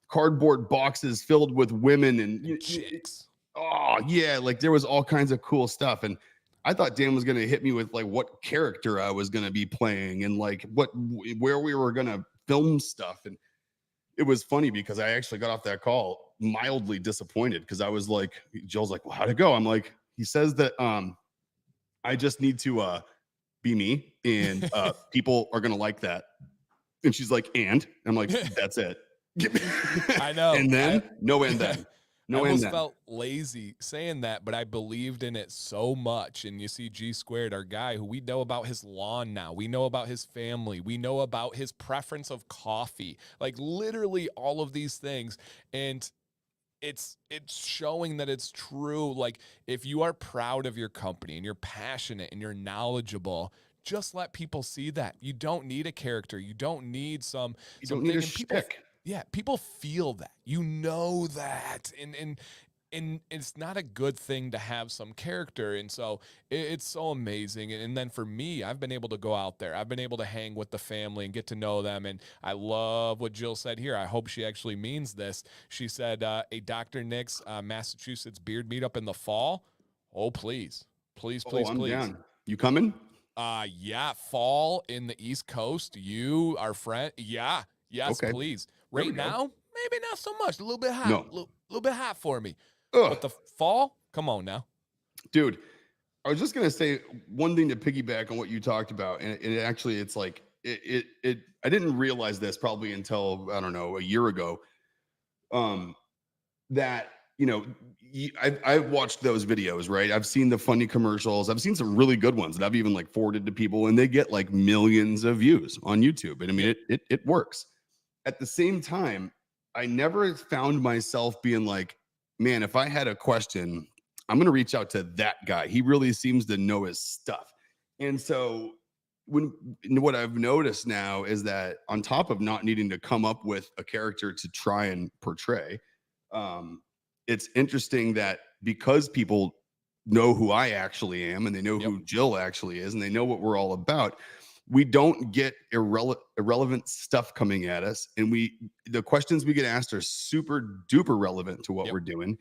cardboard boxes filled with women and Chicks. oh yeah, like there was all kinds of cool stuff. And I thought Dan was going to hit me with like what character I was going to be playing and like where we were going to film stuff. And it was funny because I actually got off that call mildly disappointed because I was like, Jill's like, well, how'd it go? I'm like, he says that I just need to be me and people are going to like that. And she's like, and I'm like, that's it. I know. And then no and then. I No and almost then. felt lazy saying that, but I believed in it so much. And you see G Squared, our guy, who we know about his lawn now. We know about his family. We know about his preference of coffee. Like literally all of these things. And it's showing that it's true. Like if you are proud of your company and you're passionate and you're knowledgeable, just let people see that. You don't need a character. You don't need You don't need a and people, shtick. yeah, people feel that. You know that. And it's not a good thing to have some character. And so it's so amazing. And then for me, I've been able to go out there. I've been able to hang with the family and get to know them. And I love what Jill said here. I hope she actually means this. She said, a Dr. Nick's Massachusetts beard meetup in the fall. Oh, please. Please, Oh, please, I'm please. down. You coming? Yeah, fall in the East Coast. You, our friend. Yeah, yes, Okay. please. There we Right go. now, maybe not so much. A little bit hot. No. Little bit hot for me. Ugh. But the fall, come on now. Dude, I was just gonna say one thing to piggyback on what you talked about, and it actually it's like it I didn't realize this probably until I don't know a year ago. Um, that you know I've watched those videos, right? I've seen the funny commercials. I've seen some really good ones that I've even like forwarded to people, and they get like millions of views on YouTube. And I mean, Yep. it works. At the same time, I never found myself being like, man, if I had a question, I'm going to reach out to that guy. He really seems to know his stuff. And so, when what I've noticed now is that on top of not needing to come up with a character to try and portray, um, it's interesting that because people know who I actually am and they know Yep. who Jill actually is and they know what we're all about, we don't get irrelevant stuff coming at us, and the questions we get asked are super duper relevant to what Yep. we're doing,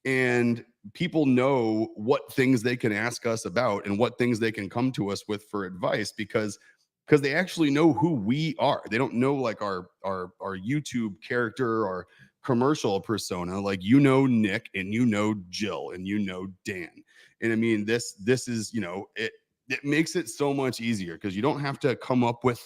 and people know what things they can ask us about and what things they can come to us with for advice because they actually know who we are. They don't know like our YouTube character or commercial persona. Like, you know, Nick and you know Jill and you know Dan. And I mean, this is, you know, it makes it so much easier because you don't have to come up with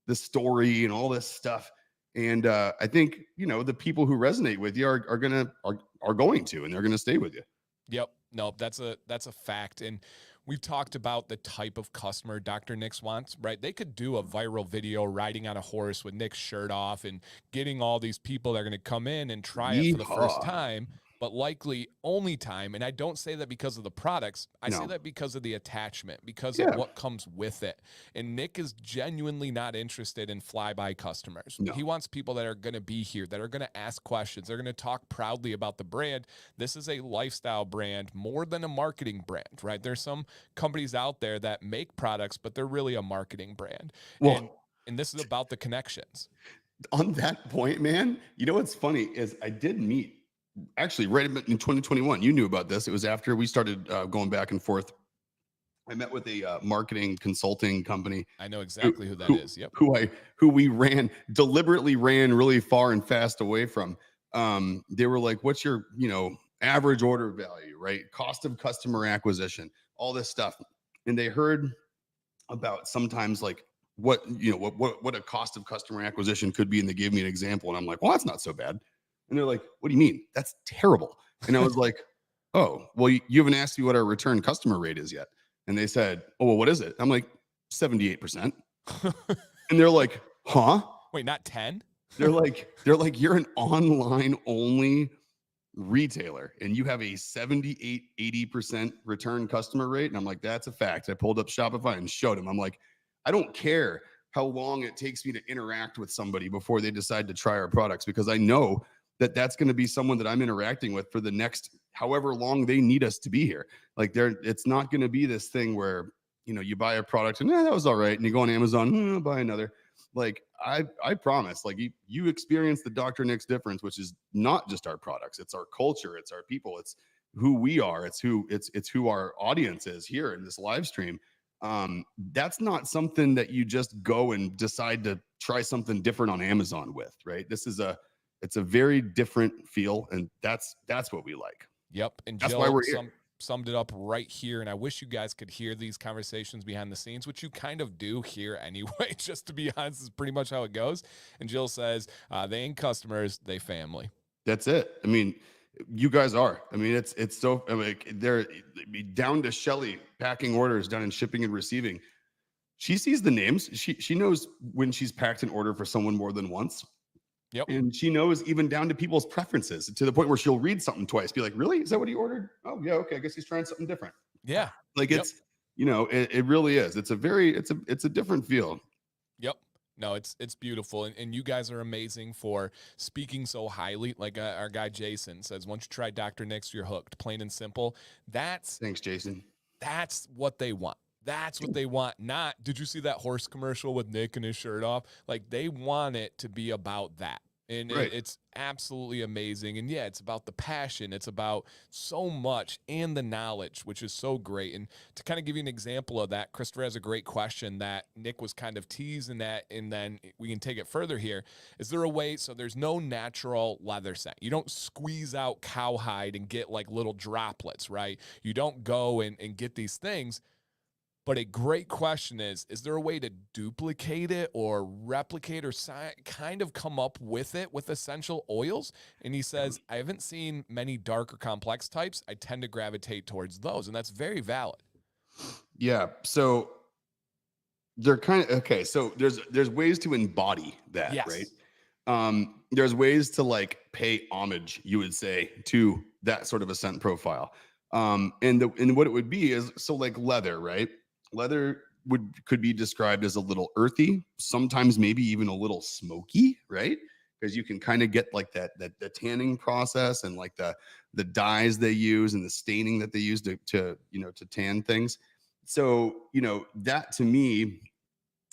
the story and all this stuff. And I think, you know, the people who resonate with you are going to, and they're gonna stay with you. Yep. No, that's a fact. And we've talked about the type of customer Dr. Nick's wants, right? They could do a viral video riding on a horse with Nick's shirt off and getting all these people that are going to come in and try it for the first Yeehaw. time, but likely only time. And I don't say that because of the products. I say No. that because of the attachment, because of Yeah. what comes with it. And Nick is genuinely not interested in flyby customers. No. He wants people that are going to be here, that are going to ask questions. They're going to talk proudly about the brand. This is a lifestyle brand more than a marketing brand, right? There's some companies out there that make products, but they're really a marketing brand. Well, And this is about the connections. on that point, man, you know what's funny is I did meet actually right in 2021. You knew about this. It was after we started going back and forth. I met with a marketing consulting company I know who exactly who that who is. Yep. who we deliberately ran really far and fast away from. They were like, "What's your average order value, right? Cost of customer acquisition, all this stuff," and they heard about sometimes like what a cost of customer acquisition could be, and they gave me an example, and I'm like, "Well, that's not so bad," and they're like, "What do you mean? That's terrible?" And I was like, "Oh, well, you haven't asked me what our return customer rate is yet." And they said, "Oh, well, what is it?" I'm like, 78%. And they're like, "Huh?" Wait, not 10? They're like, "You're an online only retailer and you have a 78-80% return customer rate?" And I'm like, "That's a fact." I pulled up Shopify and showed him. I'm like, "I don't care how long it takes me to interact with somebody before they decide to try our products, because I know that that's going to be someone that I'm interacting with for the next however long they need us to be here." Like, it's not going to be this thing where you buy a product and that was all right, and you go on Amazon, buy another. Like, I promise, like, you experience the Dr. Nick's difference, which is not just our products, it's our culture, it's our people, it's who we are, it's who our audience is here in this live stream. That's not something that you just go and decide to try something different on Amazon with, right? It's a very different feel, and that's what we like. Yep. And That's why Jill we're here. summed it up right here. And I wish you guys could hear these conversations behind the scenes, which you kind of do here anyway, just to be honest, is pretty much how it goes. And Jill says, they ain't customers, they family. That's it. I mean, you guys are. I mean, it's so, I mean, they're down to Shelly packing orders, down in shipping and receiving. She sees the names. She knows when she's packed an order for someone more than once. Yep. And she knows even down to people's preferences, to the point where she'll read something twice, be like, "Really? Is that what he ordered? Oh, yeah, okay. I guess he's trying something different." Yeah. Like, Yep. it really is. It's a different feel. Yep. No, it's beautiful. And you guys are amazing for speaking so highly. Like our guy Jason says, once you try Dr. Nick's, you're hooked, plain and simple. That's Thanks, Jason. what they want. That's what they want. Not, did you see that horse commercial with Nick and his shirt off? Like, they want it to be about that. And Right. it's absolutely amazing. And yeah, it's about the passion. It's about so much, and the knowledge, which is so great. And to kind of give you an example of that, Christopher has a great question that Nick was kind of teasing that, and then we can take it further here. Is there a way? So there's no natural leather scent. You don't squeeze out cowhide and get like little droplets, right? You don't go and get these things. But a great question is there a way to duplicate it or replicate or kind of come up with it with essential oils? And he says, I haven't seen many dark or complex types. I tend to gravitate towards those. And that's very valid. Yeah. So they're kind of okay. So there's ways to embody that, right? Yes. There's ways to like pay homage, you would say, to that sort of a scent profile. And what it would be is, so like leather, right? Leather could be described as a little earthy, sometimes maybe even a little smoky, right? Because you can kind of get like that the tanning process, and like the dyes they use and the staining that they use to tan things. So that to me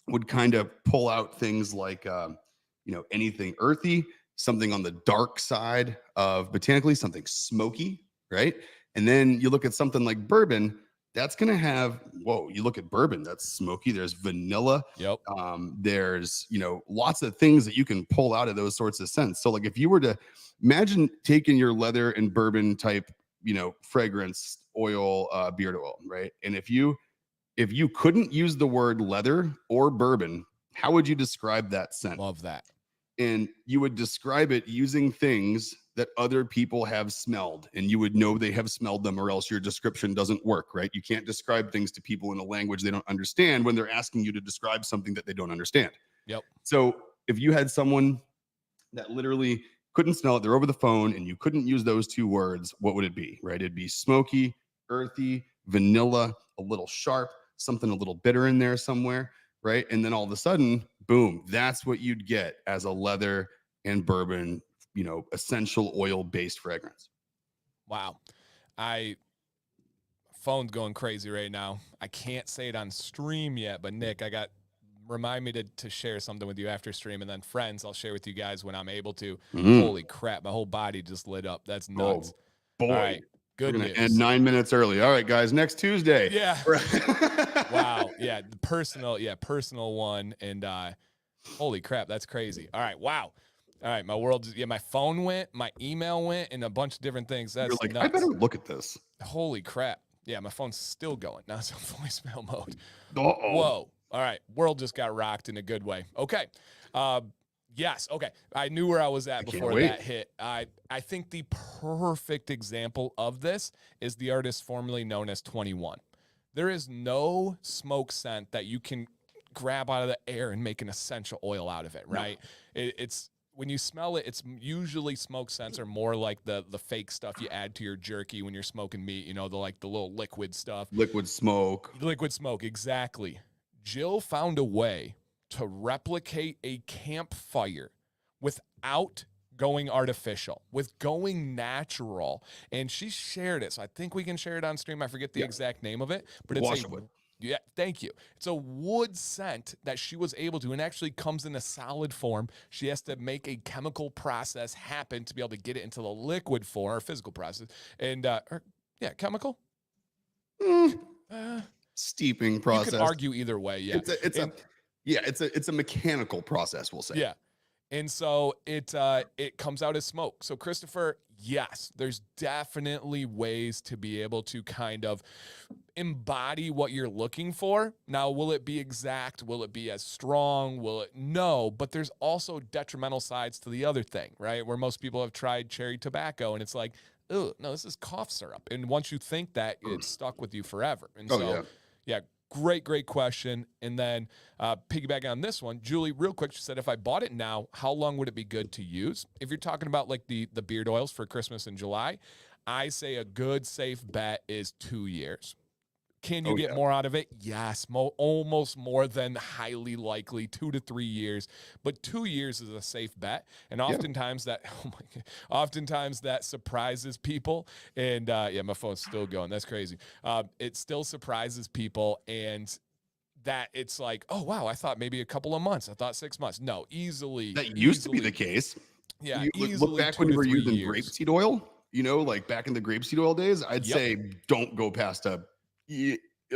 would kind of pull out things like anything earthy, something on the dark side of botanically, something smoky, right? And then you look at something like bourbon, that's going to have, whoa, you look at bourbon, that's smoky. There's vanilla. Yep. There's lots of things that you can pull out of those sorts of scents. So like, if you were to imagine taking your leather and bourbon type fragrance oil, beard oil, right? And if you couldn't use the word leather or bourbon, how would you describe that scent? Love that. And you would describe it using things that other people have smelled, and you would know they have smelled them, or else your description doesn't work, right? You can't describe things to people in a language they don't understand when they're asking you to describe something that they don't understand. Yep. So if you had someone that literally couldn't smell it, they're over the phone, and you couldn't use those two words, what would it be, right? It'd be smoky, earthy, vanilla, a little sharp, something a little bitter in there somewhere, right? And then all of a sudden, boom, that's what you'd get as a leather and bourbon, essential oil based fragrance. Wow. Phone's going crazy right now. I can't say it on stream yet, but Nick, I got remind me to share something with you after stream, and then friends, I'll share with you guys when I'm able to. Mm. Holy crap, my whole body just lit up. That's Oh nuts. boy. All right, We're good gonna end news. 9 minutes early. All right, guys. Next Tuesday. Yeah. Wow. Yeah, the personal one, and holy crap, that's crazy. All right, wow. All right, my world. Yeah, my phone went, my email went, and a bunch of different things. That's You're like, nuts. I better look at this. Holy crap. Yeah, my phone's still going. Now it's on voicemail mode. Uh-oh. Whoa. All right. World just got rocked in a good way. Okay. Yes. Okay. I knew where I was at before that hit. I think the perfect example of this is the artist formerly known as 21. There is no smoke scent that you can grab out of the air and make an essential oil out of it, right? No. It's when you smell it, it's usually smoke scents are more like the fake stuff you add to your jerky when you're smoking meat, the little liquid stuff. Liquid smoke. Liquid smoke, exactly. Jill found a way to replicate a campfire without going artificial, with going natural. And she shared it. So I think we can share it on stream. I forget the exact name of it, but it's yeah, thank you. It's a wood scent that she was able to, and actually comes in a solid form. She has to make a chemical process happen to be able to get it into the liquid form, or physical process. And, chemical? Steeping process. You could argue either way, yeah. It's a mechanical process, we'll say. Yeah. And so it comes out as smoke. So Christopher, yes, there's definitely ways to be able to kind of embody what you're looking for. Now, will it be exact? Will it be as strong? No, but there's also detrimental sides to the other thing, right? Where most people have tried cherry tobacco and it's like, oh, no, this is cough syrup. And once you think that, it's stuck with you forever. And yeah, great question. And then piggyback on this one, Julie, real quick, she said, if I bought it now, how long would it be good to use? If you're talking about like the beard oils for Christmas in July, I say a good safe bet is 2 years. Can you get more out of it? Yes, almost more than highly likely, 2 to 3 years. But 2 years is a safe bet, and oftentimes that surprises people. And my phone's still going. That's crazy. It still surprises people, and that it's like, oh wow, I thought maybe a couple of months. I thought 6 months. No, easily. That used to be the case. Yeah, you look back when you were using grapeseed oil. Like back in the grapeseed oil days, I'd say don't go past a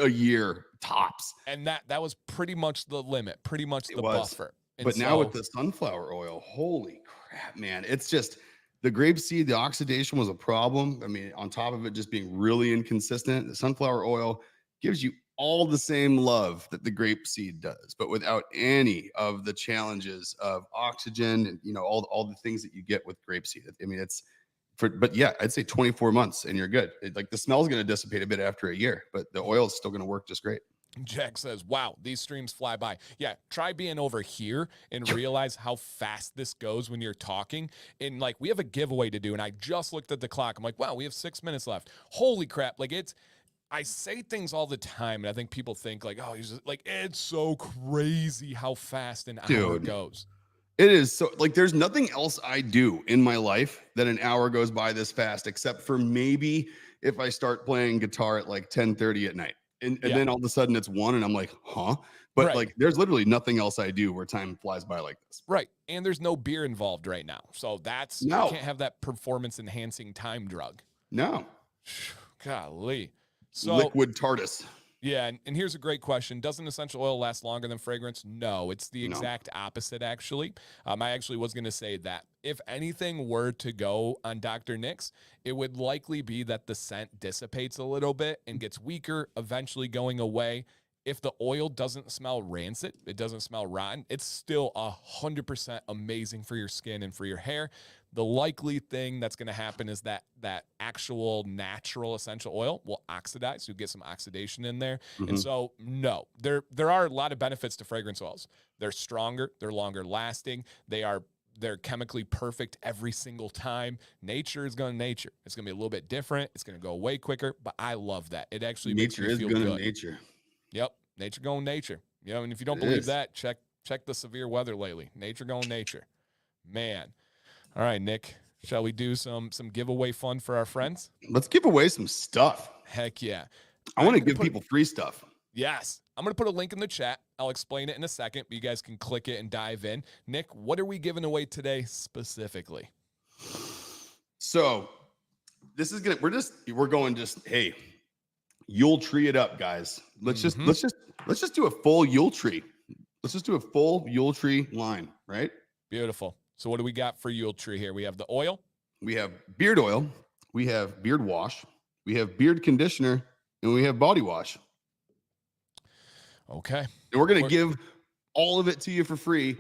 year tops. And that was pretty much the limit, pretty much the buffer. But now with the sunflower oil, holy crap, man. It's just the grapeseed, the oxidation was a problem. I mean, on top of it just being really inconsistent, the sunflower oil gives you all the same love that the grapeseed does, but without any of the challenges of oxygen and, all the things that you get with grapeseed. I mean, I'd say 24 months and you're good. Like the smell is going to dissipate a bit after a year, but the oil is still going to work just great. Jack says, wow, these streams fly by. Yeah, try being over here and realize how fast this goes when you're talking. And like, we have a giveaway to do, and I just looked at the clock. I'm like, wow, we have 6 minutes left. Holy crap. Like I say things all the time, and I think people think like, oh, it's so crazy how fast an hour goes. It is so there's nothing else I do in my life that an hour goes by this fast, except for maybe if I start playing guitar at like 10:30 at night. And then all of a sudden it's 1 and I'm like, huh? But there's literally nothing else I do where time flies by like this. Right. And there's no beer involved right now. So you can't have that performance enhancing time drug. No. Golly. So liquid TARDIS. Yeah, and here's a great question. Doesn't essential oil last longer than fragrance? No, it's the exact opposite, actually. I actually was going to say that. If anything were to go on Dr. Nick's, it would likely be that the scent dissipates a little bit and gets weaker, eventually going away. If the oil doesn't smell rancid, it doesn't smell rotten, it's still 100% amazing for your skin and for your hair. The likely thing that's going to happen is that actual natural essential oil will oxidize. You'll get some oxidation in there. Mm-hmm. And so, no, there are a lot of benefits to fragrance oils. They're stronger. They're longer lasting. They're chemically perfect every single time. Nature is going to nature. It's going to be a little bit different. It's going to go way quicker, but I love that. It actually makes me feel good. Nature. Yep. Nature going nature. And if you don't believe that, check the severe weather lately. Nature going nature. Man. All right, Nick, shall we do some giveaway fun for our friends? Let's give away some stuff. Heck yeah. I want to give people free stuff. Yes. I'm going to put a link in the chat. I'll explain it in a second, but you guys can click it and dive in. Nick, what are we giving away today specifically? So this is gonna we're going just hey, Yule tree it up, guys. Let's just do a full Yule tree. Let's just do a full Yule tree line, right? Beautiful. So what do we got for Yule tree here? We have the oil. We have beard oil. We have beard wash. We have beard conditioner, and we have body wash. Okay. And we're gonna give all of it to you for free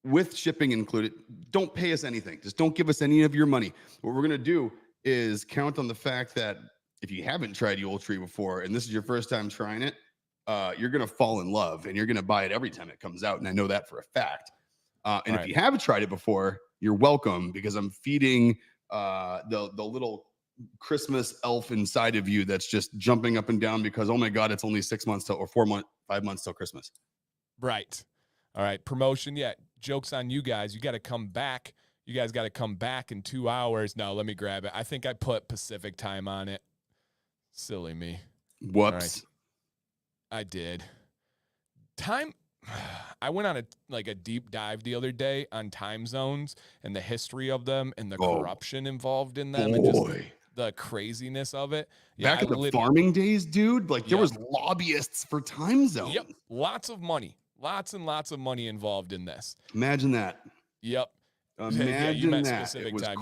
with shipping included. Don't pay us anything. Just don't give us any of your money. What we're gonna do is count on the fact that if you haven't tried Yule tree before and this is your first time trying it, you're gonna fall in love and you're gonna buy it every time it comes out. And I know that for a fact. And if you haven't tried it before, you're welcome because I'm feeding the little Christmas elf inside of you that's just jumping up and down because, oh my God, it's only 6 months till, or 5 months till Christmas. Right. All right. Promotion. Yeah. Joke's on you guys. You got to come back. You guys got to come back in 2 hours. No, let me grab it. I think I put Pacific time on it. Silly me. Whoops. Right. I did. Time. I went on a deep dive the other day on time zones and the history of them and the corruption involved in them and just the craziness of it. Yeah, back in the farming days, dude, like there was lobbyists for time zones. Yep. Lots of money. Lots and lots of money involved in this. Imagine that. Yep. Imagine you meant that. Specific it was time.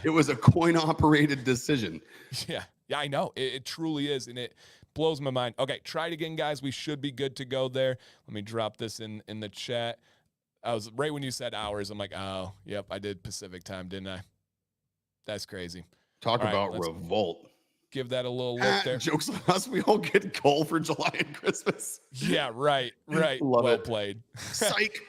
It was a coin-operated decision. Yeah. Yeah, I know. It truly is. And it blows my mind. Okay, try it again, guys. We should be good to go there. Let me drop this in the chat. I was right when you said hours. I'm like, oh, yep, I did Pacific time, didn't I? That's crazy. Talk about revolt. Give that a little look there. Jokes on us. We all get coal for July and Christmas. Yeah, right. Love well it. Played. Psych.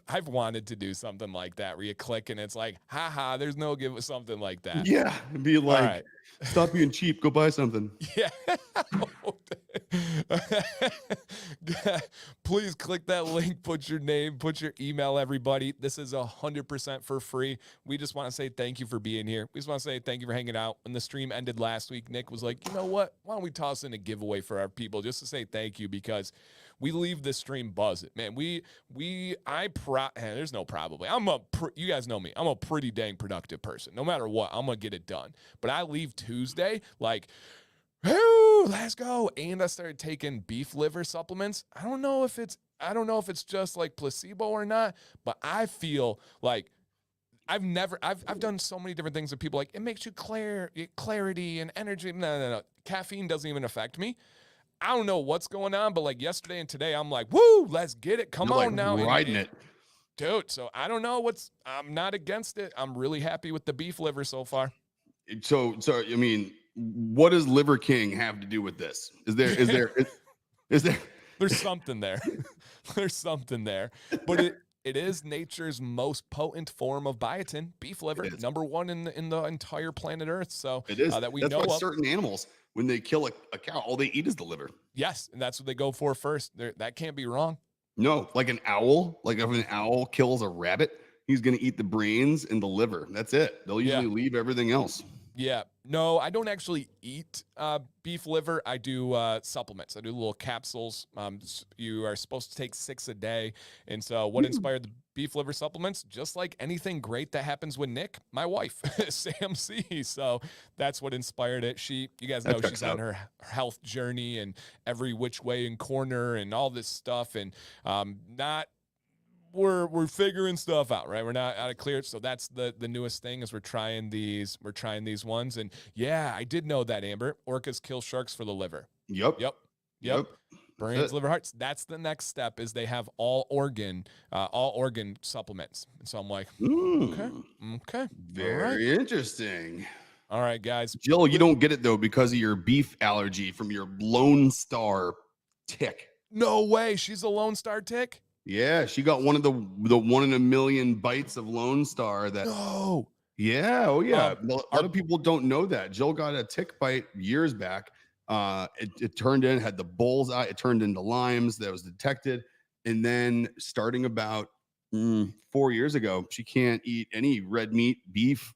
I've wanted to do something like that where you click and it's like, haha, there's no give something like that. Yeah. Be like, stop being cheap. Go buy something. Yeah. Please click that link, put your name, put your email, everybody. This is 100% for free. We just want to say thank you for being here. We just want to say thank you for hanging out. When the stream ended last week, Nick was like, you know what? Why don't we toss in a giveaway for our people just to say thank you because we leave this stream buzzing, man. There's no probably. You guys know me. I'm a pretty dang productive person. No matter what, I'm gonna get it done. But I leave Tuesday like, whoo, let's go. And I started taking beef liver supplements. I don't know if it's just like placebo or not, but I feel like I've done so many different things that people like, it makes you clarity and energy. No. Caffeine doesn't even affect me. I don't know what's going on, but like yesterday and today, I'm like, woo, let's get it. Come on now. Riding it. Dude, so I don't know I'm not against it. I'm really happy with the beef liver so far. So I mean, what does Liver King have to do with this? Is there There's something there. There's something there. But it is nature's most potent form of biotin, beef liver, number one in the entire planet Earth. So it is. That's know why certain animals, when they kill a cow, all they eat is the liver. Yes, and that's what they go for first. That can't be wrong. No, like an owl. Like if an owl kills a rabbit, he's going to eat the brains and the liver. That's it. They'll usually leave everything else. Yeah. No, I don't actually eat beef liver. I do supplements. I do little capsules. You are supposed to take 6 a day. And so what inspired the beef liver supplements? Just like anything great that happens with Nick, my wife, Sam C. So that's what inspired it. You guys know she's on her health journey and every which way and corner and all this stuff. And we're figuring stuff out, right? We're not out of clear. So that's the newest thing is we're trying these ones. And yeah, I did know that, Amber. Orcas kill sharks for the liver. Yep. Brains, liver, hearts. That's the next step is they have all organ supplements. And so I'm like, okay. Very interesting. All right, guys. Jill, you don't get it though because of your beef allergy from your Lone Star tick. No way. She's a Lone Star tick? Yeah, she got one of the 1 in a million bites of Lone Star that. No. Yeah. Oh, yeah. A lot of people don't know that. Jill got a tick bite years back. It turned in, had the bull's eye. It turned into limes that was detected. And then starting about 4 years ago, she can't eat any red meat, beef.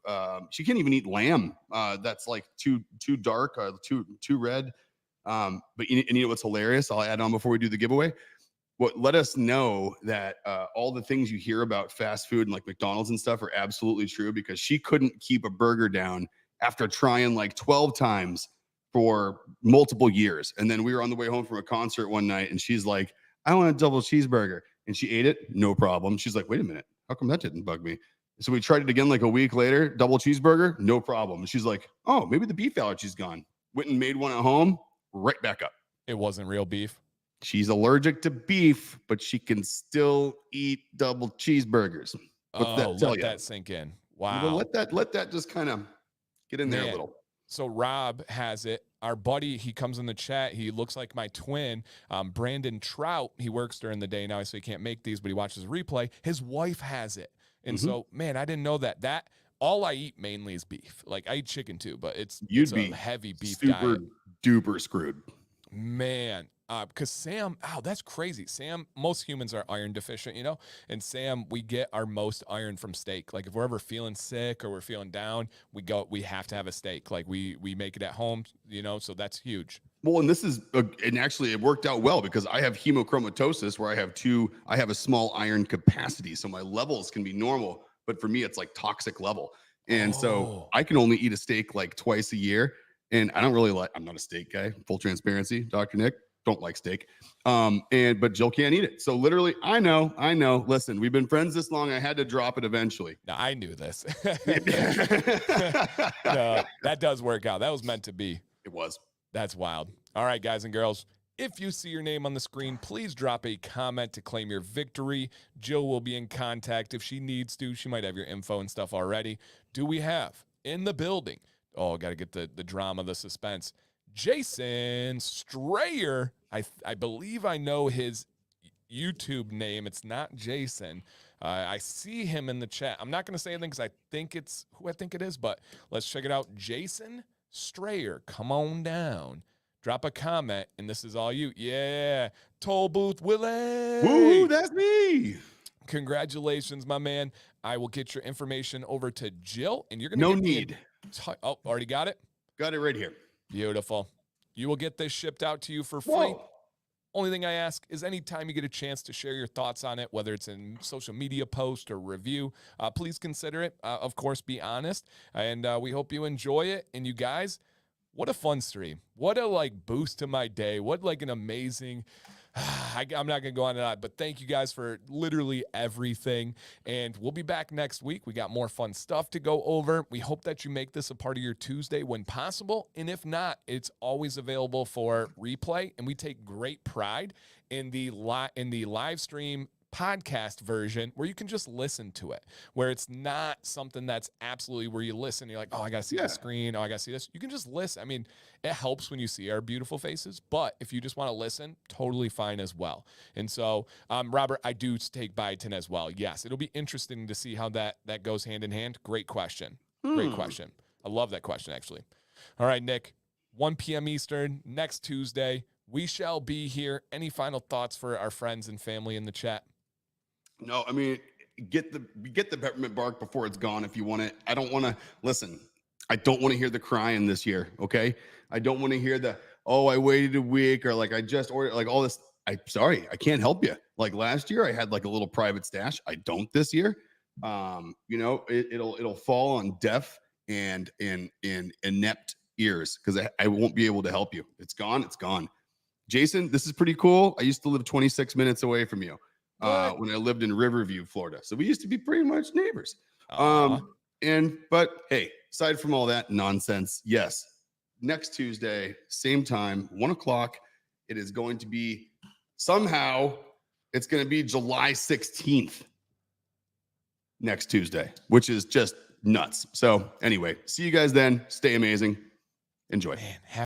She can't even eat lamb. That's like too dark, too red. But you know what's hilarious? I'll add on before we do the giveaway. What let us know that all the things you hear about fast food and like McDonald's and stuff are absolutely true, because she couldn't keep a burger down after trying like 12 times for multiple years. And then we were on the way home from a concert one night and she's like, I want a double cheeseburger. And she ate it, no problem. She's like, wait a minute, how come that didn't bug me? So we tried it again like a week later, double cheeseburger, no problem. And she's like, oh, maybe the beef allergy's gone. Went and made one at home, right back up. It wasn't real beef. She's allergic to beef, but she can still eat double cheeseburgers. What's that tell let you? that sink in. Wow. Well, let that just kind of get in there a little. So Rob has it. Our buddy, he comes in the chat. He looks like my twin, Brandon Trout. He works during the day now, so he can't make these, but he watches replay. His wife has it. And so, man, I didn't know that. That all I eat mainly is beef. Like I eat chicken too, but it's a heavy beef diet. Duper screwed. Man, because Sam, that's crazy. Sam, most humans are iron deficient, you know, and Sam, we get our most iron from steak. Like if we're ever feeling sick or we're feeling down, we have to have a steak. Like we make it at home, you know, so that's huge. Well, and this is, and actually it worked out well because I have hemochromatosis where I have a small iron capacity. So my levels can be normal, but for me, it's like toxic level. And so I can only eat a steak like twice a year. And I don't really I'm not a steak guy, full transparency, Dr. Nick, don't like steak. But Jill can't eat it. So literally, I know. Listen, we've been friends this long. I had to drop it eventually. Now, I knew this. That does work out. That was meant to be. It was. That's wild. All right, guys and girls. If you see your name on the screen, please drop a comment to claim your victory. Jill will be in contact if she needs to. She might have your info and stuff already. Do we have in the building? Oh, got to get the drama, the suspense. Jason Strayer. I believe I know his YouTube name. It's not Jason. I see him in the chat. I'm not going to say anything because I think it's who I think it is, but let's check it out. Jason Strayer, come on down. Drop a comment, and this is all you. Yeah, Toll Booth Willie. Woo, that's me. Congratulations, my man. I will get your information over to Jill, and you're going No to need. Already got it? Got it right here. Beautiful. You will get this shipped out to you for free. Whoa. Only thing I ask is anytime you get a chance to share your thoughts on it, whether it's in social media post or review, please consider it. Of course, be honest. And we hope you enjoy it. And you guys, what a fun stream. What a boost to my day. What an amazing... I'm not going to go on and on, but thank you guys for literally everything. And we'll be back next week. We got more fun stuff to go over. We hope that you make this a part of your Tuesday when possible. And if not, it's always available for replay. And we take great pride in the live stream podcast version where you can just listen to it, where it's not something that's absolutely where you listen. You're like, oh, I got to see the screen. Oh, I got to see this. You can just listen. I mean, it helps when you see our beautiful faces, but if you just want to listen, totally fine as well. And so, Robert, I do take biotin as well. Yes, it'll be interesting to see how that goes hand in hand. Great question. Great question. I love that question, actually. All right, Nick, 1 p.m. Eastern, next Tuesday. We shall be here. Any final thoughts for our friends and family in the chat? No, I mean, get the peppermint bark before it's gone if you want it. I don't want to listen. I don't want to hear the crying this year. Okay. I don't want to hear I waited a week or I just ordered all this. I'm sorry. I can't help you. Like last year I had a little private stash. I don't this year. It'll fall on deaf and inept ears because I won't be able to help you. It's gone. It's gone. Jason, this is pretty cool. I used to live 26 minutes away from you. When I lived in Riverview, Florida. So we used to be pretty much neighbors. But hey, aside from all that nonsense, yes, next Tuesday, same time, 1:00. It is going to be it's going to be July 16th next Tuesday, which is just nuts. So anyway, see you guys then. Stay amazing. Enjoy. Man,